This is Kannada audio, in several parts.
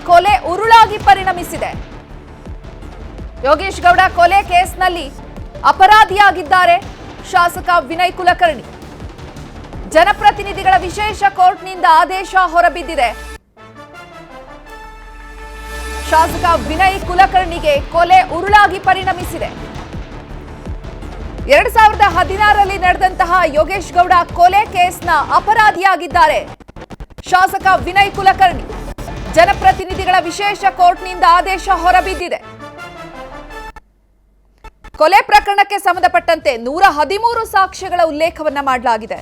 ಕೊಲೆ ಉರುಳಾಗಿ ಪರಿಣಮಿಸಿದೆ. ಯೋಗೇಶ್ ಗೌಡ ಕೊಲೆ ಕೇಸ್ನಲ್ಲಿ ಅಪರಾಧಿಯಾಗಿದ್ದಾರೆ ಶಾಸಕ ವಿನಯ್ ಕುಲಕರ್ಣಿ. ಜನಪ್ರತಿನಿಧಿಗಳ ವಿಶೇಷ ಕೋರ್ಟ್ನಿಂದ ಆದೇಶ ಹೊರಬಿದ್ದಿದೆ. ಶಾಸಕ ವಿನಯ್ ಕುಲಕರ್ಣಿಗೆ ಕೊಲೆ ಉರುಳಾಗಿ ಪರಿಣಮಿಸಿದೆ. 2016ರಲ್ಲಿ ನಡೆದಂತಹ ಯೋಗೇಶ್ ಗೌಡ ಕೊಲೆ ಕೇಸ್ನ ಅಪರಾಧಿಯಾಗಿದ್ದಾರೆ ಶಾಸಕ ವಿನಯ್ ಕುಲಕರ್ಣಿ. ಜನಪ್ರತಿನಿಧಿಗಳ ವಿಶೇಷ ಕೋರ್ಟ್ನಿಂದ ಆದೇಶ ಹೊರಬಿದ್ದಿದೆ. ಕೊಲೆ ಪ್ರಕರಣಕ್ಕೆ ಸಂಬಂಧಪಟ್ಟಂತೆ 113 ಸಾಕ್ಷ್ಯಗಳ ಉಲ್ಲೇಖವನ್ನ ಮಾಡಲಾಗಿದೆ.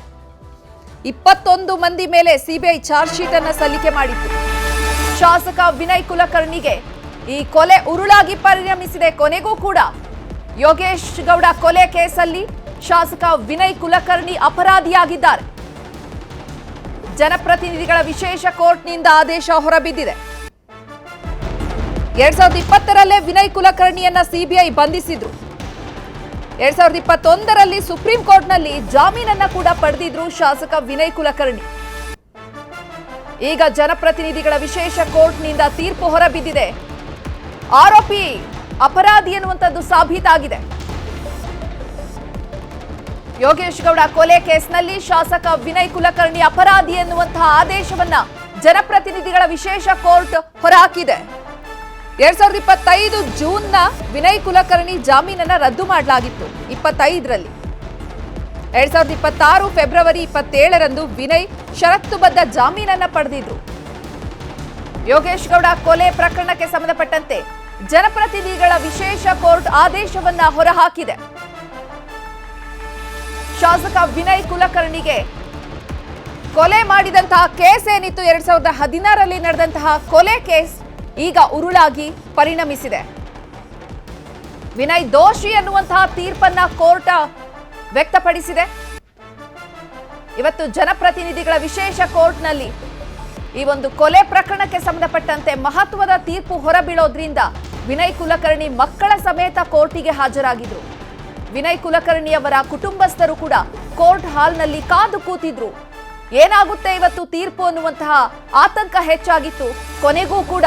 21 ಮಂದಿ ಮೇಲೆ ಸಿಬಿಐ ಚಾರ್ಜ್ ಶೀಟ್ ಅನ್ನು ಸಲ್ಲಿಕೆ ಮಾಡಿತ್ತು. ಶಾಸಕ ವಿನಯ್ ಕುಲಕರ್ಣಿಗೆ ಈ ಕೊಲೆ ಉರುಳಾಗಿ ಪರಿಣಮಿಸಿದೆ. ಕೊನೆಗೂ ಕೂಡ ಯೋಗೇಶ್ ಗೌಡ ಕೊಲೆ ಕೇಸಲ್ಲಿ ಶಾಸಕ ವಿನಯ್ ಕುಲಕರ್ಣಿ ಅಪರಾಧಿಯಾಗಿದ್ದಾರೆ. ಜನಪ್ರತಿನಿಧಿಗಳ ವಿಶೇಷ ಕೋರ್ಟ್ನಿಂದ ಆದೇಶ ಹೊರಬಿದ್ದಿದೆ. 2020ರಲ್ಲೇ ವಿನಯ್ ಕುಲಕರ್ಣಿಯನ್ನ ಸಿಬಿಐ ಬಂಧಿಸಿದ್ರು. 2021ರಲ್ಲಿ ಸುಪ್ರೀಂ ಕೋರ್ಟ್ನಲ್ಲಿ ಜಾಮೀನನ್ನ ಕೂಡ ಪಡೆದಿದ್ರು ಶಾಸಕ ವಿನಯ್ ಕುಲಕರ್ಣಿ. ಈಗ ಜನಪ್ರತಿನಿಧಿಗಳ ವಿಶೇಷ ಕೋರ್ಟ್ನಿಂದ ತೀರ್ಪು ಹೊರಬಿದ್ದಿದೆ. ಆರೋಪಿ ಅಪರಾಧಿ ಎನ್ನುವಂಥದ್ದು ಸಾಬೀತಾಗಿದೆ. ಯೋಗೇಶ್ ಗೌಡ ಕೊಲೆ ಕೇಸ್ನಲ್ಲಿ ಶಾಸಕ ವಿನಯ್ ಕುಲಕರ್ಣಿ ಅಪರಾಧಿ ಎನ್ನುವಂತಹ ಆದೇಶವನ್ನ ಜನಪ್ರತಿನಿಧಿಗಳ ವಿಶೇಷ ಕೋರ್ಟ್ ಹೊರಹಾಕಿದೆ. 2025 ಜೂನ್ನ ವಿನಯ್ ಕುಲಕರ್ಣಿ ಜಾಮೀನನ್ನ ರದ್ದು ಮಾಡಲಾಗಿತ್ತು 25ರಲ್ಲಿ. 2026 ಫೆಬ್ರವರಿ 27ರಂದು ವಿನಯ್ ಷರತ್ತುಬದ್ಧ ಜಾಮೀನನ್ನ ಪಡೆದಿದ್ರು. ಯೋಗೇಶ್ ಗೌಡ ಕೊಲೆ ಪ್ರಕರಣಕ್ಕೆ ಸಂಬಂಧಪಟ್ಟಂತೆ ಜನಪ್ರತಿನಿಧಿಗಳ ವಿಶೇಷ ಕೋರ್ಟ್ ಆದೇಶವನ್ನ ಹೊರಹಾಕಿದೆ. ಶಾಸಕ ವಿನಯ್ ಕುಲಕರ್ಣಿಗೆ ಕೊಲೆ ಮಾಡಿದಂತಹ ಕೇಸ್ ಏನಿತ್ತು 2016ರಲ್ಲಿ ನಡೆದಂತಹ ಕೊಲೆ ಕೇಸ್ ಈಗ ಉರುಳಾಗಿ ಪರಿಣಮಿಸಿದೆ. ವಿನಯ್ ದೋಷಿ ಎನ್ನುವಂತಹ ತೀರ್ಪನ್ನ ಕೋರ್ಟ್ ವ್ಯಕ್ತಪಡಿಸಿದೆ. ಇವತ್ತು ಜನಪ್ರತಿನಿಧಿಗಳ ವಿಶೇಷ ಕೋರ್ಟ್ನಲ್ಲಿ ಈ ಒಂದು ಕೊಲೆ ಪ್ರಕರಣಕ್ಕೆ ಸಂಬಂಧಪಟ್ಟಂತೆ ಮಹತ್ವದ ತೀರ್ಪು ಹೊರಬೀಳೋದ್ರಿಂದ ವಿನಯ್ ಕುಲಕರ್ಣಿ ಮಕ್ಕಳ ಸಮೇತ ಕೋರ್ಟಿಗೆ ಹಾಜರಾಗಿದ್ರು. ವಿನಯ್ ಕುಲಕರ್ಣಿಯವರ ಕುಟುಂಬಸ್ಥರು ಕೂಡ ಕೋರ್ಟ್ ಹಾಲ್ನಲ್ಲಿ ಕಾದು ಕೂತಿದ್ರು. ಏನಾಗುತ್ತೆ ಇವತ್ತು ತೀರ್ಪು ಅನ್ನುವಂತಹ ಆತಂಕ ಹೆಚ್ಚಾಗಿತ್ತು. ಕೊನೆಗೂ ಕೂಡ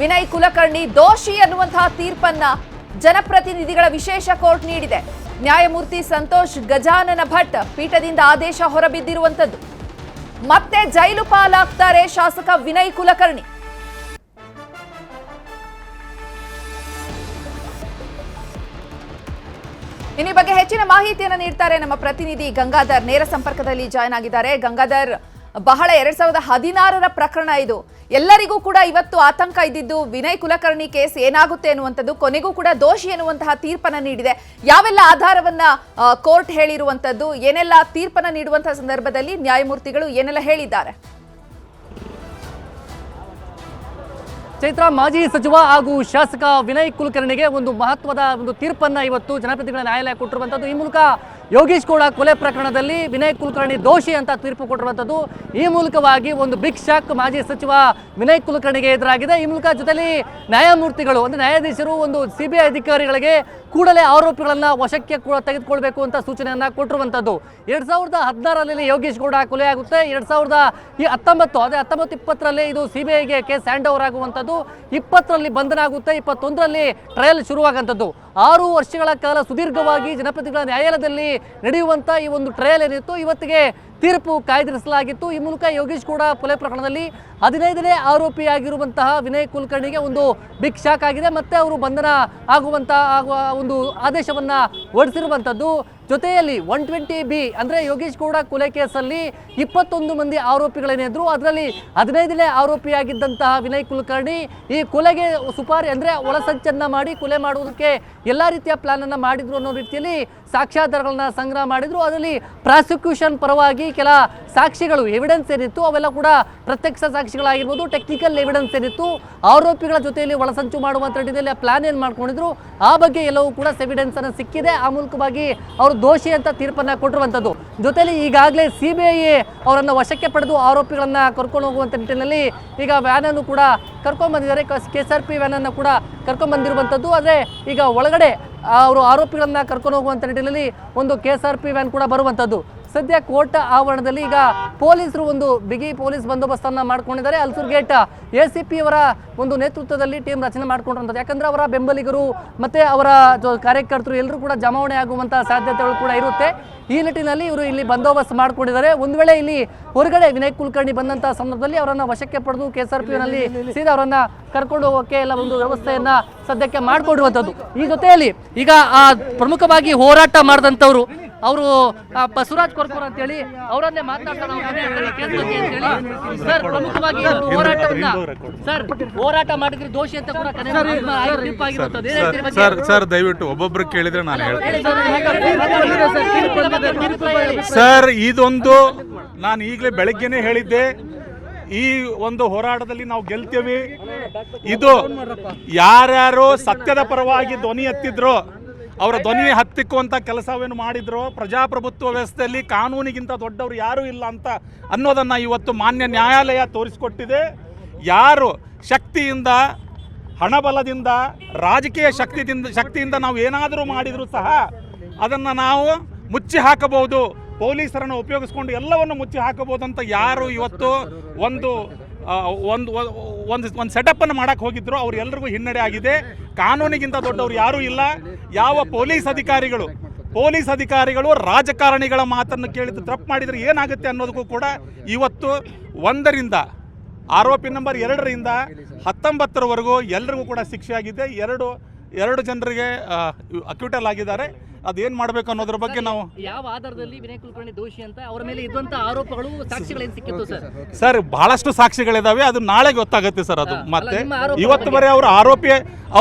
ವಿನಯ್ ಕುಲಕರ್ಣಿ ದೋಷಿ ಅನ್ನುವಂತಹ ತೀರ್ಪನ್ನ ಜನಪ್ರತಿನಿಧಿಗಳ ವಿಶೇಷ ಕೋರ್ಟ್ ನೀಡಿದೆ. ನ್ಯಾಯಮೂರ್ತಿ ಸಂತೋಷ್ ಗಜಾನನ ಭಟ್ ಪೀಠದಿಂದ ಆದೇಶ ಹೊರಬಿದ್ದಿರುವಂತದ್ದು. ಮತ್ತೆ ಜೈಲು ಪಾಲಾಗ್ತಾರೆ ಶಾಸಕ ವಿನಯ್ ಕುಲಕರ್ಣಿ. ಇನ್ನು ಈ ಬಗ್ಗೆ ಹೆಚ್ಚಿನ ಮಾಹಿತಿಯನ್ನು ನೀಡ್ತಾರೆ ನಮ್ಮ ಪ್ರತಿನಿಧಿ ಗಂಗಾಧರ್. ನೇರ ಸಂಪರ್ಕದಲ್ಲಿ ಜಾಯ್ನ್ ಆಗಿದ್ದಾರೆ. ಗಂಗಾಧರ್, ಬಹಳ 2016ರ ಪ್ರಕರಣ ಇದು. ಎಲ್ಲರಿಗೂ ಕೂಡ ಇವತ್ತು ಆತಂಕ ಇದ್ದಿದ್ದು ವಿನಯ್ ಕುಲಕರ್ಣಿ ಕೇಸ್ ಏನಾಗುತ್ತೆ ಅನ್ನುವಂಥದ್ದು. ಕೊನೆಗೂ ಕೂಡ ದೋಷಿ ಎನ್ನುವಂತಹ ತೀರ್ಪನ್ನ ನೀಡಿದೆ. ಯಾವೆಲ್ಲ ಆಧಾರವನ್ನ ಕೋರ್ಟ್ ಹೇಳಿರುವಂತದ್ದು, ಏನೆಲ್ಲ ತೀರ್ಪನ್ನ ನೀಡುವಂತಹ ಸಂದರ್ಭದಲ್ಲಿ ನ್ಯಾಯಮೂರ್ತಿಗಳು ಏನೆಲ್ಲ ಹೇಳಿದ್ದಾರೆ? ಚೈತ್ರ, ಮಾಜಿ ಸಚಿವ ಹಾಗೂ ಶಾಸಕ ವಿನಯ್ ಕುಲಕರ್ಣಿಗೆ ಒಂದು ಮಹತ್ವದ ಒಂದು ತೀರ್ಪನ್ನು ಇವತ್ತು ಜನಪ್ರತಿನಿಧಿಗಳ ನ್ಯಾಯಾಲಯ ಕೊಟ್ಟಿರುವಂಥದ್ದು. ಈ ಮೂಲಕ ಯೋಗೇಶ್ ಗೌಡ ಕೊಲೆ ಪ್ರಕರಣದಲ್ಲಿ ವಿನಯ್ ಕುಲಕರ್ಣಿ ದೋಷಿ ಅಂತ ತೀರ್ಪು ಕೊಟ್ಟಿರುವಂಥದ್ದು. ಈ ಮೂಲಕವಾಗಿ ಒಂದು ಬಿಗ್ ಶಾಕ್ ಮಾಜಿ ಸಚಿವ ವಿನಯ್ ಕುಲಕರ್ಣಿಗೆ ಎದುರಾಗಿದೆ. ಈ ಮೂಲಕ ಜೊತೆಲಿ ನ್ಯಾಯಮೂರ್ತಿಗಳು ಅಂದರೆ ನ್ಯಾಯಾಧೀಶರು ಒಂದು ಸಿಬಿಐ ಅಧಿಕಾರಿಗಳಿಗೆ ಕೂಡಲೇ ಆರೋಪಿಗಳನ್ನು ವಶಕ್ಕೆ ತೆಗೆದುಕೊಳ್ಬೇಕು ಅಂತ ಸೂಚನೆಯನ್ನು ಕೊಟ್ಟಿರುವಂಥದ್ದು. 2016ರಲ್ಲಿ ಯೋಗೇಶ್ ಗೌಡ ಕೊಲೆ ಆಗುತ್ತೆ. 2019 ಇದು ಸಿಬಿಐಗೆ ಕೇಸ್ ಹ್ಯಾಂಡ್ ಓವರ್ ಆಗುವಂಥದ್ದು. 20ರಲ್ಲಿ ಬಂಧನ ಆಗುತ್ತೆ. 21ರಲ್ಲಿ ಟ್ರಯಲ್ ಶುರುವಾಗುವಂಥದ್ದು. 6 ವರ್ಷಗಳ ಕಾಲ ಸುದೀರ್ಘವಾಗಿ ಜನಪ್ರತಿನಿಧಿಗಳ ನ್ಯಾಯಾಲಯದಲ್ಲಿ ನಡೆಯುವಂಥ ಈ ಒಂದು ಟ್ರಯಲ್ ಏನಿತ್ತು, ಇವತ್ತಿಗೆ ತೀರ್ಪು ಕಾಯ್ದಿರಿಸಲಾಗಿತ್ತು. ಈ ಮೂಲಕ ಯೋಗೇಶ್ ಗೌಡ ಕೊಲೆ ಪ್ರಕರಣದಲ್ಲಿ 15ನೇ ಆರೋಪಿಯಾಗಿರುವಂತಹ ವಿನಯ್ ಕುಲಕರ್ಣಿಗೆ ಒಂದು ಬಿಗ್ ಶಾಕ್ ಆಗಿದೆ. ಮತ್ತೆ ಅವರು ಬಂಧನ ಆಗುವ ಒಂದು ಆದೇಶವನ್ನು ಹೊರಡಿಸಿರುವಂಥದ್ದು. ಜೊತೆಯಲ್ಲಿ 120B ಅಂದರೆ ಯೋಗೇಶ್ ಗೌಡ ಕೊಲೆ ಕೇಸಲ್ಲಿ 21 ಮಂದಿ ಆರೋಪಿಗಳೇನಿದ್ರು, ಅದರಲ್ಲಿ 15ನೇ ಆರೋಪಿಯಾಗಿದ್ದಂತಹ ವಿನಯ್ ಕುಲಕರ್ಣಿ ಈ ಕೊಲೆಗೆ ಸುಪಾರಿ ಅಂದರೆ ಒಳಸಂಚನ್ನು ಮಾಡಿ ಕೊಲೆ ಮಾಡುವುದಕ್ಕೆ ಎಲ್ಲ ರೀತಿಯ ಪ್ಲಾನನ್ನು ಮಾಡಿದ್ರು ಅನ್ನೋ ರೀತಿಯಲ್ಲಿ ಸಾಕ್ಷ್ಯಾಧಾರಗಳನ್ನ ಸಂಗ್ರಹ ಮಾಡಿದ್ರು. ಅದರಲ್ಲಿ ಪ್ರಾಸಿಕ್ಯೂಷನ್ ಪರವಾಗಿ ಕೆಲ ಸಾಕ್ಷಿಗಳು ಎವಿಡೆನ್ಸ್ ಏನಿತ್ತು ಅವೆಲ್ಲ ಕೂಡ ಪ್ರತ್ಯಕ್ಷ ಸಾಕ್ಷಿಗಳಾಗಿರ್ಬೋದು, ಟೆಕ್ನಿಕಲ್ ಎವಿಡೆನ್ಸ್ ಏನಿತ್ತು, ಆರೋಪಿಗಳ ಜೊತೆಯಲ್ಲಿ ಒಳಸಂಚು ಮಾಡುವಂಥ ನಿಟ್ಟಿನಲ್ಲಿ ಪ್ಲಾನ್ ಏನು ಮಾಡ್ಕೊಂಡಿದ್ರು ಆ ಬಗ್ಗೆ ಎಲ್ಲವೂ ಕೂಡ ಎವಿಡೆನ್ಸ್ ಅನ್ನು ಸಿಕ್ಕಿದೆ. ಆ ಮೂಲಕವಾಗಿ ಅವರು ದೋಷಿ ಅಂತ ತೀರ್ಪನ್ನು ಕೊಟ್ಟಿರುವಂಥದ್ದು. ಜೊತೆಲಿ ಈಗಾಗಲೇ ಸಿಬಿಐ ಅವರನ್ನು ವಶಕ್ಕೆ ಪಡೆದು ಆರೋಪಿಗಳನ್ನು ಕರ್ಕೊಂಡು ಹೋಗುವಂಥ ನಿಟ್ಟಿನಲ್ಲಿ ಈಗ ವ್ಯಾನನ್ನು ಕೂಡ ಕರ್ಕೊಂಡ್ಬಂದಿದ್ದಾರೆ. KSRP ವ್ಯಾನನ್ನು ಕೂಡ ಕರ್ಕೊಂಡ್ಬಂದಿರುವಂಥದ್ದು. ಆದರೆ ಈಗ ಒಳಗಡೆ ಅವರು ಆರೋಪಿಗಳನ್ನು ಕರ್ಕೊಂಡು ಹೋಗುವಂಥ ನಿಟ್ಟಿನಲ್ಲಿ ಒಂದು KSRP ವ್ಯಾನ್ ಕೂಡ ಬರುವಂಥದ್ದು. ಸದ್ಯ ಕೋರ್ಟ್ ಆವರಣದಲ್ಲಿ ಈಗ ಪೊಲೀಸರು ಒಂದು ಬಿಗಿ ಪೊಲೀಸ್ ಬಂದೋಬಸ್ತನ್ನು ಮಾಡ್ಕೊಂಡಿದ್ದಾರೆ. ಅಲ್ಸೂರ್ಗೇಟ್ ACP ಅವರ ಒಂದು ನೇತೃತ್ವದಲ್ಲಿ ಟೀಮ್ ರಚನೆ ಮಾಡ್ಕೊಂಡಿರುವಂಥದ್ದು. ಯಾಕಂದ್ರೆ ಅವರ ಬೆಂಬಲಿಗರು ಮತ್ತೆ ಅವರ ಕಾರ್ಯಕರ್ತರು ಎಲ್ಲರೂ ಕೂಡ ಜಮಾವಣೆ ಆಗುವಂತಹ ಸಾಧ್ಯತೆಗಳು ಕೂಡ ಇರುತ್ತೆ. ಈ ನಿಟ್ಟಿನಲ್ಲಿ ಇವರು ಇಲ್ಲಿ ಬಂದೋಬಸ್ತ್ ಮಾಡ್ಕೊಂಡಿದ್ದಾರೆ. ಒಂದು ವೇಳೆ ಇಲ್ಲಿ ಹೊರಗಡೆ ವಿನಯ್ ಕುಲಕರ್ಣಿ ಬಂದಂತಹ ಸಂದರ್ಭದಲ್ಲಿ ಅವರನ್ನ ವಶಕ್ಕೆ ಪಡೆದು KSRPನಲ್ಲಿ ಸೀದಾ ಅವರನ್ನ ಕರ್ಕೊಂಡು ಹೋಗೋಕೆ ಎಲ್ಲ ಒಂದು ವ್ಯವಸ್ಥೆಯನ್ನ ಸದ್ಯಕ್ಕೆ ಮಾಡಿಕೊಂಡಿರುವಂಥದ್ದು. ಈ ಜೊತೆಯಲ್ಲಿ ಈಗ ಪ್ರಮುಖವಾಗಿ ಹೋರಾಟ ಮಾಡಿದಂಥವ್ರು ಅವರು ಬಸವರಾಜ್ ಕೊರ್ಕೂರ್ ಅಂತೇಳಿ ಅವರನ್ನೇ ಮಾತನಾಡ್ತಾರೆ. ಸರ್, ಪ್ರಮುಖವಾಗಿ ಹೋರಾಟ ಮಾಡಿದ್ರೆ ದೋಷಿ ಅಂತ ಕೂಡ ಸರ್ ದಯವಿಟ್ಟು ಒಬ್ಬೊಬ್ರು ಕೇಳಿದ್ರೆ ನಾನು ಹೇಳ್ತೀನಿ ಸರ್. ಇದೊಂದು ನಾನು ಈಗಲೇ ಬೆಳಗ್ಗೆನೇ ಹೇಳಿದ್ದೆ, ಈ ಒಂದು ಹೋರಾಟದಲ್ಲಿ ನಾವು ಗೆಲ್ತೇವೆ. ಇದು ಯಾರ್ಯಾರು ಸತ್ಯದ ಪರವಾಗಿ ಧ್ವನಿ ಎತ್ತಿದ್ರು, ಅವರ ಧ್ವನಿ ಹತ್ತಿಕ್ಕುವಂಥ ಕೆಲಸವೇನು ಮಾಡಿದ್ರು, ಪ್ರಜಾಪ್ರಭುತ್ವ ವ್ಯವಸ್ಥೆಯಲ್ಲಿ ಕಾನೂನಿಗಿಂತ ದೊಡ್ಡವರು ಯಾರೂ ಇಲ್ಲ ಅಂತ ಅನ್ನೋದನ್ನು ಇವತ್ತು ಮಾನ್ಯ ನ್ಯಾಯಾಲಯ ತೋರಿಸಿಕೊಟ್ಟಿದೆ. ಯಾರು ಶಕ್ತಿಯಿಂದ, ಹಣಬಲದಿಂದ, ರಾಜಕೀಯ ಶಕ್ತಿಯಿಂದ ನಾವು ಏನಾದರೂ ಮಾಡಿದರೂ ಸಹ ಅದನ್ನು ನಾವು ಮುಚ್ಚಿ ಹಾಕಬಹುದು, ಪೊಲೀಸರನ್ನು ಉಪಯೋಗಿಸ್ಕೊಂಡು ಎಲ್ಲವನ್ನು ಮುಚ್ಚಿ ಹಾಕಬಹುದು ಅಂತ ಯಾರು ಇವತ್ತು ಒಂದು ಸೆಟಪ್ಪನ್ನು ಮಾಡಕ್ಕೆ ಹೋಗಿದ್ರು ಅವರೆಲ್ಲರಿಗೂ ಹಿನ್ನಡೆ ಆಗಿದೆ. ಕಾನೂನಿಗಿಂತ ದೊಡ್ಡವರು ಯಾರೂ ಇಲ್ಲ. ಯಾವ ಪೊಲೀಸ್ ಅಧಿಕಾರಿಗಳು ರಾಜಕಾರಣಿಗಳ ಮಾತನ್ನು ಕೇಳಿದ್ದು ತಪ್ಪು ಮಾಡಿದರೆ ಏನಾಗುತ್ತೆ ಅನ್ನೋದಕ್ಕೂ ಕೂಡ ಇವತ್ತು 1ರಿಂದ ಆರೋಪಿ ನಂಬರ್ 2ರಿಂದ 19ರವರೆಗೂ ಎಲ್ಲರಿಗೂ ಕೂಡ ಶಿಕ್ಷೆ ಆಗಿದೆ. ಎರಡು ಜನರಿಗೆ ಅಕ್ಯೂಟಲ್ ಆಗಿದ್ದಾರೆ. ಅದೇನು ಮಾಡಬೇಕು ಅನ್ನೋದ್ರ ಬಗ್ಗೆ ನಾವು ಯಾವ ಆಧಾರದಲ್ಲಿ ವಿನಯ್ ಕುಲಕರ್ಣಿ ದೋಷಿ ಅಂತ ಅವರ ಮೇಲೆ ಇದ್ದಂತ ಆರೋಪಗಳು ಸಾಕ್ಷಿಗಳೇನು ಸಿಕ್ಕಿತ್ತು ಸರ್? ಬಹಳಷ್ಟು ಸಾಕ್ಷಿಗಳಿದಾವೆ, ಅದು ನಾಳೆ ಗೊತ್ತಾಗುತ್ತೆ ಸರ್. ಅದು ಮತ್ತೆ ಇವತ್ತು ಬರೀ ಅವರು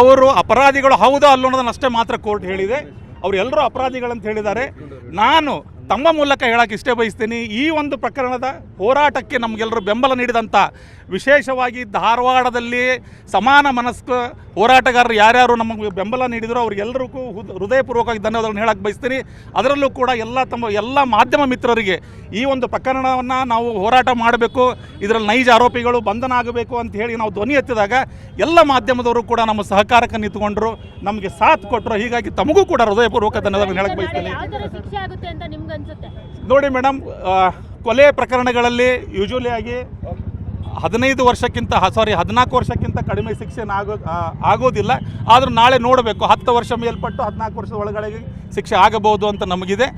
ಅವರು ಅಪರಾಧಿಗಳು ಹೌದಾ ಅಲ್ಲೋ ಅನ್ನೋದನ್ನ ಅಷ್ಟೇ ಮಾತ್ರ ಕೋರ್ಟ್ ಹೇಳಿದೆ. ಅವರು ಎಲ್ಲರೂ ಅಪರಾಧಿಗಳಂತ ಹೇಳಿದ್ದಾರೆ. ನಾನು ತಮ್ಮ ಮೂಲಕ ಹೇಳಕ್ಕೆ ಇಷ್ಟೇ ಬಯಸ್ತೀನಿ, ಈ ಒಂದು ಪ್ರಕರಣದ ಹೋರಾಟಕ್ಕೆ ನಮಗೆಲ್ಲರೂ ಬೆಂಬಲ ನೀಡಿದಂಥ, ವಿಶೇಷವಾಗಿ ಧಾರವಾಡದಲ್ಲಿ ಸಮಾನ ಮನಸ್ಕ ಹೋರಾಟಗಾರರು ಯಾರ್ಯಾರು ನಮಗೆ ಬೆಂಬಲ ನೀಡಿದ್ರು ಅವರಿಗೆಲ್ಲರಿಗೂ ಹೃದಯಪೂರ್ವಕವಾಗಿ ಧನ್ಯವಾದಗಳನ್ನು ಹೇಳಕ್ಕೆ ಬಯಸ್ತೀನಿ. ಅದರಲ್ಲೂ ಕೂಡ ಎಲ್ಲ ಮಾಧ್ಯಮ ಮಿತ್ರರಿಗೆ ಈ ಒಂದು ಪ್ರಕರಣವನ್ನು ನಾವು ಹೋರಾಟ ಮಾಡಬೇಕು, ಇದರಲ್ಲಿ ನೈಜ ಆರೋಪಿಗಳು ಬಂಧನ ಆಗಬೇಕು ಅಂತ ಹೇಳಿ ನಾವು ಧ್ವನಿ ಎತ್ತಿದಾಗ ಎಲ್ಲ ಮಾಧ್ಯಮದವರು ಕೂಡ ನಮ್ಮ ಸಹಕಾರಕ್ಕೆ ನಿಂತುಕೊಂಡ್ರು, ನಮಗೆ ಸಾಥ್ ಕೊಟ್ಟರು. ಹೀಗಾಗಿ ತಮಗೂ ಕೂಡ ಹೃದಯಪೂರ್ವಕ ಧನ್ಯವಾದಗಳನ್ನು ಹೇಳಕ್ಕೆ ಬಯಸ್ತೀನಿ. ನೋಡಿ ಮೇಡಮ್, ಕೊಲೆ ಪ್ರಕರಣಗಳಲ್ಲಿ ಯೂಶುವಲಿ ಆಗಿ 14 ವರ್ಷಕ್ಕಿಂತ ಕಡಿಮೆ ಶಿಕ್ಷೆ ಆಗೋದಿಲ್ಲ. ಆದರೂ ನಾಳೆ ನೋಡಬೇಕು, 10 ವರ್ಷ ಮೇಲ್ಪಟ್ಟು 14 ವರ್ಷದ ಒಳಗಡೆ ಶಿಕ್ಷೆ ಆಗಬಹುದು ಅಂತ ನಮಗಿದೆ.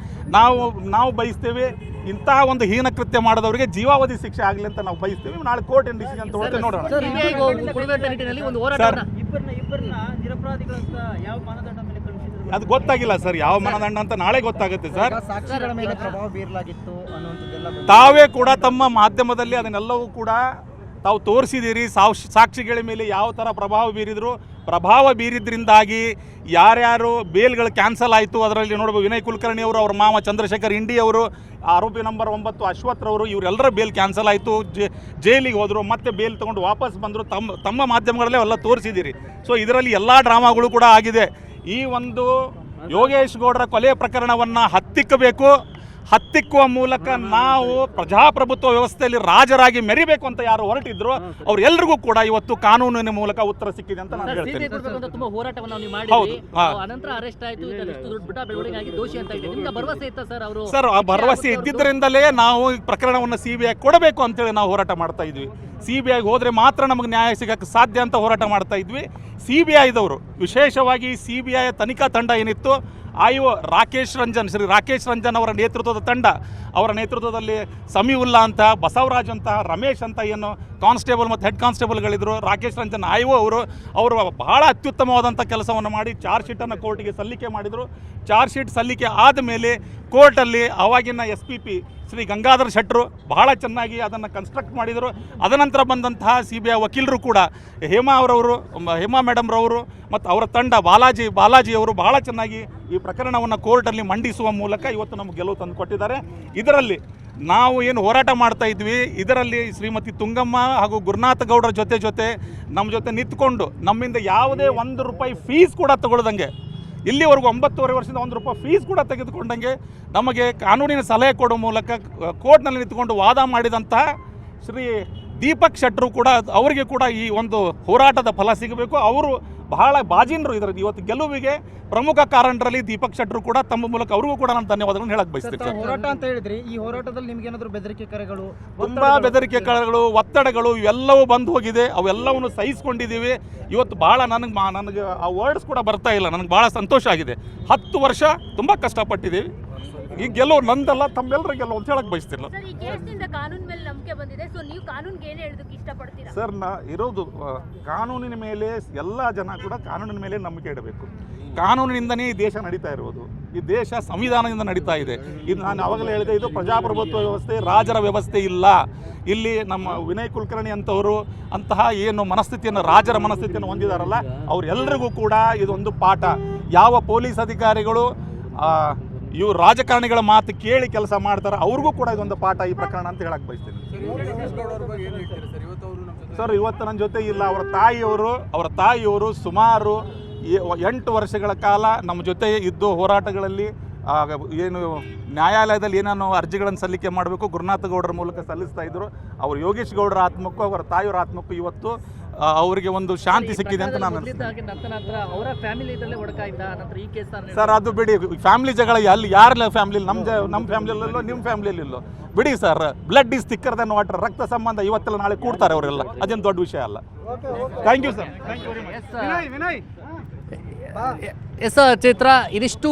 ನಾವು ಬಯಸ್ತೇವೆ ಇಂತಹ ಒಂದು ಹೀನ ಕೃತ್ಯ ಮಾಡಿದವರಿಗೆ ಜೀವಾವಧಿ ಶಿಕ್ಷೆ ಆಗಲಿ ಅಂತ ನಾವು ಬಯಸ್ತೇವೆ. ನಾಳೆ ಕೋರ್ಟ್ ಏನು ಡಿಸಿಷನ್ ತಗೊಳ್ತೇವೆ ನೋಡೋಣ. ಅದು ಗೊತ್ತಾಗಿಲ್ಲ ಸರ್, ಯಾವ ಮಾನದಂಡ ಅಂತ ನಾಳೆ ಗೊತ್ತಾಗುತ್ತೆ ಸರ್. ತಾವೇ ಕೂಡ ತಮ್ಮ ಮಾಧ್ಯಮದಲ್ಲಿ ಅದನ್ನೆಲ್ಲವೂ ಕೂಡ ತಾವು ತೋರಿಸಿದ್ದೀರಿ. ಸಾಕ್ಷಿಗಳ ಮೇಲೆ ಯಾವ ಥರ ಪ್ರಭಾವ ಬೀರಿದ್ರಿಂದಾಗಿ ಯಾರ್ಯಾರು ಬೇಲ್ಗಳು ಕ್ಯಾನ್ಸಲ್ ಆಯಿತು. ಅದರಲ್ಲಿ ನೋಡ್ಬೋದು ವಿನಯ್ ಕುಲಕರ್ಣಿ ಅವರು, ಅವ್ರ ಮಾವ ಚಂದ್ರಶೇಖರ್ ಇಂಡಿ ಅವರು, ಆರೋಪಿ ನಂಬರ್ 9 ಅಶ್ವಥ್ರವರು, ಇವರೆಲ್ಲರ ಬೇಲ್ ಕ್ಯಾನ್ಸಲ್ ಆಯಿತು, ಜೈಲಿಗೆ ಹೋದರು, ಮತ್ತೆ ಬೇಲ್ ತೊಗೊಂಡು ವಾಪಸ್ ಬಂದರು. ತಮ್ಮ ಮಾಧ್ಯಮಗಳಲ್ಲೇ ಎಲ್ಲ ತೋರಿಸಿದ್ದೀರಿ. ಸೊ ಇದರಲ್ಲಿ ಎಲ್ಲ ಡ್ರಾಮಾಗಳು ಕೂಡ ಆಗಿದೆ. ಈ ಒಂದು ಯೋಗೇಶ್ ಗೌಡರ ಕೊಲೆ ಪ್ರಕರಣವನ್ನು ಹತ್ತಿಕ್ಕುವ ಮೂಲಕ ನಾವು ಪ್ರಜಾಪ್ರಭುತ್ವ ವ್ಯವಸ್ಥೆಯಲ್ಲಿ ರಾಜರಾಗಿ ಮೆರಿಬೇಕು ಅಂತ ಯಾರು ಹೊರಟಿದ್ರು ಅವರೆಲ್ಲರಿಗೂ ಕೂಡ ಇವತ್ತು ಕಾನೂನಿನ ಮೂಲಕ ಉತ್ತರ ಸಿಕ್ಕಿದೆ ಅಂತ ನಾನು ಹೇಳ್ತೀನಿ. ತುಂಬಾ ಹೋರಾಟವನ್ನು ನೀವು ಮಾಡಿದ್ರಿ, ಅನಂತರ ಅರೆಸ್ಟ್ ಆಯಿತು, ದೊಡ್ಡ ಬೆಳವಣಿಗೆ ಆಗಿ ದೋಷಿ ಅಂತ ಇದೆ. ನಿಮ್ಗೆ ಭರವಸೆ ಇತ್ತ ಸರ್? ಅವರು ಸರ್, ಆ ಭರವಸೆ ಇದ್ದಿದ್ದರಿಂದಲೇ ನಾವು ಈ ಪ್ರಕರಣವನ್ನು CBI ಕೊಡಬೇಕು ಅಂತೇಳಿ ನಾವು ಹೋರಾಟ ಮಾಡ್ತಾ ಇದ್ವಿ. CBI ಹೋದ್ರೆ ಮಾತ್ರ ನಮಗೆ ನ್ಯಾಯ ಸಿಗಕ್ಕೆ ಸಾಧ್ಯ ಅಂತ ಹೋರಾಟ ಮಾಡ್ತಾ ಇದ್ವಿ. CBIದವರು, ವಿಶೇಷವಾಗಿ CBI ತನಿಖಾ ತಂಡ ಏನಿತ್ತು, IO ಶ್ರೀ ರಾಕೇಶ್ ರಂಜನ್ ಅವರ ನೇತೃತ್ವದ ತಂಡ, ಅವರ ನೇತೃತ್ವದಲ್ಲಿ ಸಮೀವುಲ್ಲಾ ಅಂತ, ಬಸವರಾಜ್ ಅಂತ, ರಮೇಶ್ ಅಂತ ಏನು ಕಾನ್ಸ್ಟೇಬಲ್ ಮತ್ತು ಹೆಡ್ ಕಾನ್ಸ್ಟೇಬಲ್ಗಳಿದ್ರು, ರಾಕೇಶ್ ರಂಜನ್ IO ಅವರು ಬಹಳ ಅತ್ಯುತ್ತಮವಾದಂಥ ಕೆಲಸವನ್ನು ಮಾಡಿ ಚಾರ್ಜ್ ಶೀಟನ್ನು ಕೋರ್ಟಿಗೆ ಸಲ್ಲಿಕೆ ಮಾಡಿದರು. ಚಾರ್ಜ್ ಶೀಟ್ ಸಲ್ಲಿಕೆ ಆದ ಮೇಲೆ ಕೋರ್ಟಲ್ಲಿ ಅವಾಗಿನ SPP ಶ್ರೀ ಗಂಗಾಧರ್ ಶೆಟ್ಟರು ಬಹಳ ಚೆನ್ನಾಗಿ ಅದನ್ನು ಕನ್ಸ್ಟ್ರಕ್ಟ್ ಮಾಡಿದರು. ಅದನಂತರ ಬಂದಂತಹ CBI ವಕೀಲರು ಕೂಡ ಹೇಮಾ ಮೇಡಮ್ರವರು ಮತ್ತು ಅವರ ತಂಡ ಬಾಲಾಜಿಯವರು ಬಹಳ ಚೆನ್ನಾಗಿ ಈ ಪ್ರಕರಣವನ್ನು ಕೋರ್ಟಲ್ಲಿ ಮಂಡಿಸುವ ಮೂಲಕ ಇವತ್ತು ನಮಗೆ ಗೆಲುವು ತಂದು ಕೊಟ್ಟಿದ್ದಾರೆ. ಇದರಲ್ಲಿ ನಾವು ಏನು ಹೋರಾಟ ಮಾಡ್ತಾ ಇದ್ವಿ, ಇದರಲ್ಲಿ ಶ್ರೀಮತಿ ತುಂಗಮ್ಮ ಹಾಗೂ ಗುರುನಾಥ ಗೌಡರ ಜೊತೆ ನಮ್ಮ ಜೊತೆ ನಿಂತ್ಕೊಂಡು ನಮ್ಮಿಂದ ಯಾವುದೇ ₹1 ಫೀಸ್ ಕೂಡ ತಗೊಳ್ದಂಗೆ, ಇಲ್ಲಿವರೆಗೂ 9.5 ವರ್ಷದಿಂದ ₹1 ಫೀಸ್ ಕೂಡ ತೆಗೆದುಕೊಂಡಂಗೆ ನಮಗೆ ಕಾನೂನಿನ ಸಲಹೆ ಕೊಡುವ ಮೂಲಕ ಕೋರ್ಟ್ನಲ್ಲಿ ನಿಂತುಕೊಂಡು ವಾದ ಮಾಡಿದಂತಹ ಶ್ರೀ ದೀಪಕ್ ಶೆಟ್ಟರು ಕೂಡ ಅವರಿಗೆ ಕೂಡ ಈ ಒಂದು ಹೋರಾಟದ ಫಲ ಸಿಗಬೇಕು. ಅವರು ಬಹಳ ಬಾಜಿನರು ಇದರ ಇವತ್ತು ಗೆಲುವಿಗೆ ಪ್ರಮುಖ ಕಾರಣರಲ್ಲಿ ದೀಪಕ್ ಶೆಟ್ಟರು ಕೂಡ ತಮ್ಮ ಮೂಲಕ ಅವ್ರಿಗೂ ಕೂಡ ನಾನು ಧನ್ಯವಾದಗಳನ್ನು ಹೇಳಕ್ ಬಯಸ್ತೀನಿ ಸರ್. ಹೋರಾಟ ಅಂತ ಹೇಳಿದ್ರಿ, ಈ ಹೋರಾಟದಲ್ಲಿ ನಿಮ್ಗೆ ಏನಾದರೂ ಬೆದರಿಕೆ ಕರೆಗಳು, ತುಂಬಾ ಬೆದರಿಕೆ ಕರೆಗಳು, ಒತ್ತಡಗಳು ಇವೆಲ್ಲವೂ ಬಂದು ಹೋಗಿದೆ. ಅವೆಲ್ಲವನ್ನು ಸಹಿಸ್ಕೊಂಡಿದ್ದೀವಿ. ಇವತ್ತು ಭಾಳ ನನಗೆ ಆ ವರ್ಡ್ಸ್ ಕೂಡ ಬರ್ತಾ ಇಲ್ಲ. ನನಗೆ ಭಾಳ ಸಂತೋಷ ಆಗಿದೆ. 10 ವರ್ಷ ತುಂಬ ಕಷ್ಟಪಟ್ಟಿದ್ದೀವಿ. ಈ ಗೆಲುವು ನಂದಲ್ಲ, ತಮ್ಮೆಲ್ಲರ ಗೆಲುವು ಅಂತ ಹೇಳಕ್ ಬಯಸ್ತಿಲ್ಲ ಸರ್. ಈ ಕೇಸ್ನಿಂದ ಕಾನೂನು ಮೇಲೆ ನಂಬಿಕೆ ಬಂದಿದೆ. ಸೊ ನೀವು ಕಾನೂನಿಗೆ ಏನು ಹೇಳೋದಕ್ಕೆ ಇಷ್ಟಪಡ್ತೀರಾ ಸರ್? ಇರೋದು ಕಾನೂನಿನ ಮೇಲೆ ಎಲ್ಲ ಜನ ಕೂಡ ಕಾನೂನಿನ ಮೇಲೆ ನಂಬಿಕೆ ಇಡಬೇಕು. ಕಾನೂನಿನಿಂದನೇ ಈ ದೇಶ ನಡೀತಾ ಇರುವುದು. ಈ ದೇಶ ಸಂವಿಧಾನದಿಂದ ನಡೀತಾ ಇದೆ. ಇದು ನಾನು ಅವಾಗಲೇ ಹೇಳಿದೆ, ಇದು ಪ್ರಜಾಪ್ರಭುತ್ವ ವ್ಯವಸ್ಥೆ, ರಾಜರ ವ್ಯವಸ್ಥೆ ಇಲ್ಲ. ಇಲ್ಲಿ ನಮ್ಮ ವಿನಯ್ ಕುಲಕರ್ಣಿ ಅಂತಹ ಏನು ಮನಸ್ಥಿತಿಯನ್ನು, ರಾಜರ ಮನಸ್ಥಿತಿಯನ್ನು ಹೊಂದಿದಾರಲ್ಲ, ಅವರೆಲ್ಲರಿಗೂ ಕೂಡ ಇದೊಂದು ಪಾಠ. ಯಾವ ಪೊಲೀಸ್ ಅಧಿಕಾರಿಗಳು ಇವು ರಾಜಕಾರಣಿಗಳ ಮಾತು ಕೇಳಿ ಕೆಲಸ ಮಾಡ್ತಾರೆ, ಅವ್ರಿಗೂ ಕೂಡ ಇದೊಂದು ಪಾಠ ಈ ಪ್ರಕರಣ ಅಂತ ಹೇಳಕ್ ಬಯಸ್ತೀನಿ ಸರ್. ಇವತ್ತು ನನ್ನ ಜೊತೆ ಇಲ್ಲ. ಅವರ ತಾಯಿಯವರು ಸುಮಾರು 8 ವರ್ಷಗಳ ಕಾಲ ನಮ್ಮ ಜೊತೆ ಇದ್ದು ಹೋರಾಟಗಳಲ್ಲಿ ಏನು ನ್ಯಾಯಾಲಯದಲ್ಲಿ ಏನೇನೋ ಅರ್ಜಿಗಳನ್ನು ಸಲ್ಲಿಕೆ ಮಾಡಬೇಕು ಗುರುನಾಥ ಗೌಡರ ಮೂಲಕ ಸಲ್ಲಿಸ್ತಾ ಇದ್ರು. ಅವರು ಯೋಗೇಶ್ ಗೌಡರ ಆತ್ಮಕ್ಕೂ ಅವರ ತಾಯಿಯವರ ಆತ್ಮಕ್ಕೂ ಇವತ್ತು ಅವರಿಗೆ ಒಂದು ಶಾಂತಿ ಸಿಕ್ಕಿದೆ ಅಂತ ನಾನು ಸರ್. ಅದು ಬಿಡಿ, ಫ್ಯಾಮಿಲಿ ಜಗಳ ಅಲ್ಲಿ ಯಾರ ಫ್ಯಾಮಿಲಿ, ನಮ್ಮ ಫ್ಯಾಮಿಲಿಯಲ್ಲೋ ನಿಮ್ಮ ಫ್ಯಾಮಿಲಿಯಲ್ಲಿಲ್ಲೋ ಬಿಡಿ sir. Blood is thicker than water. ರಕ್ತ ಸಂಬಂಧ ಇವತ್ತೆಲ್ಲ ನಾಳೆ ಕೂಡ್ತಾರೆ ಅವರೆಲ್ಲ, ಅದೇನು ದೊಡ್ಡ ವಿಷಯ ಅಲ್ಲ. Thank you sir. S Chaitra, ಇದಿಷ್ಟು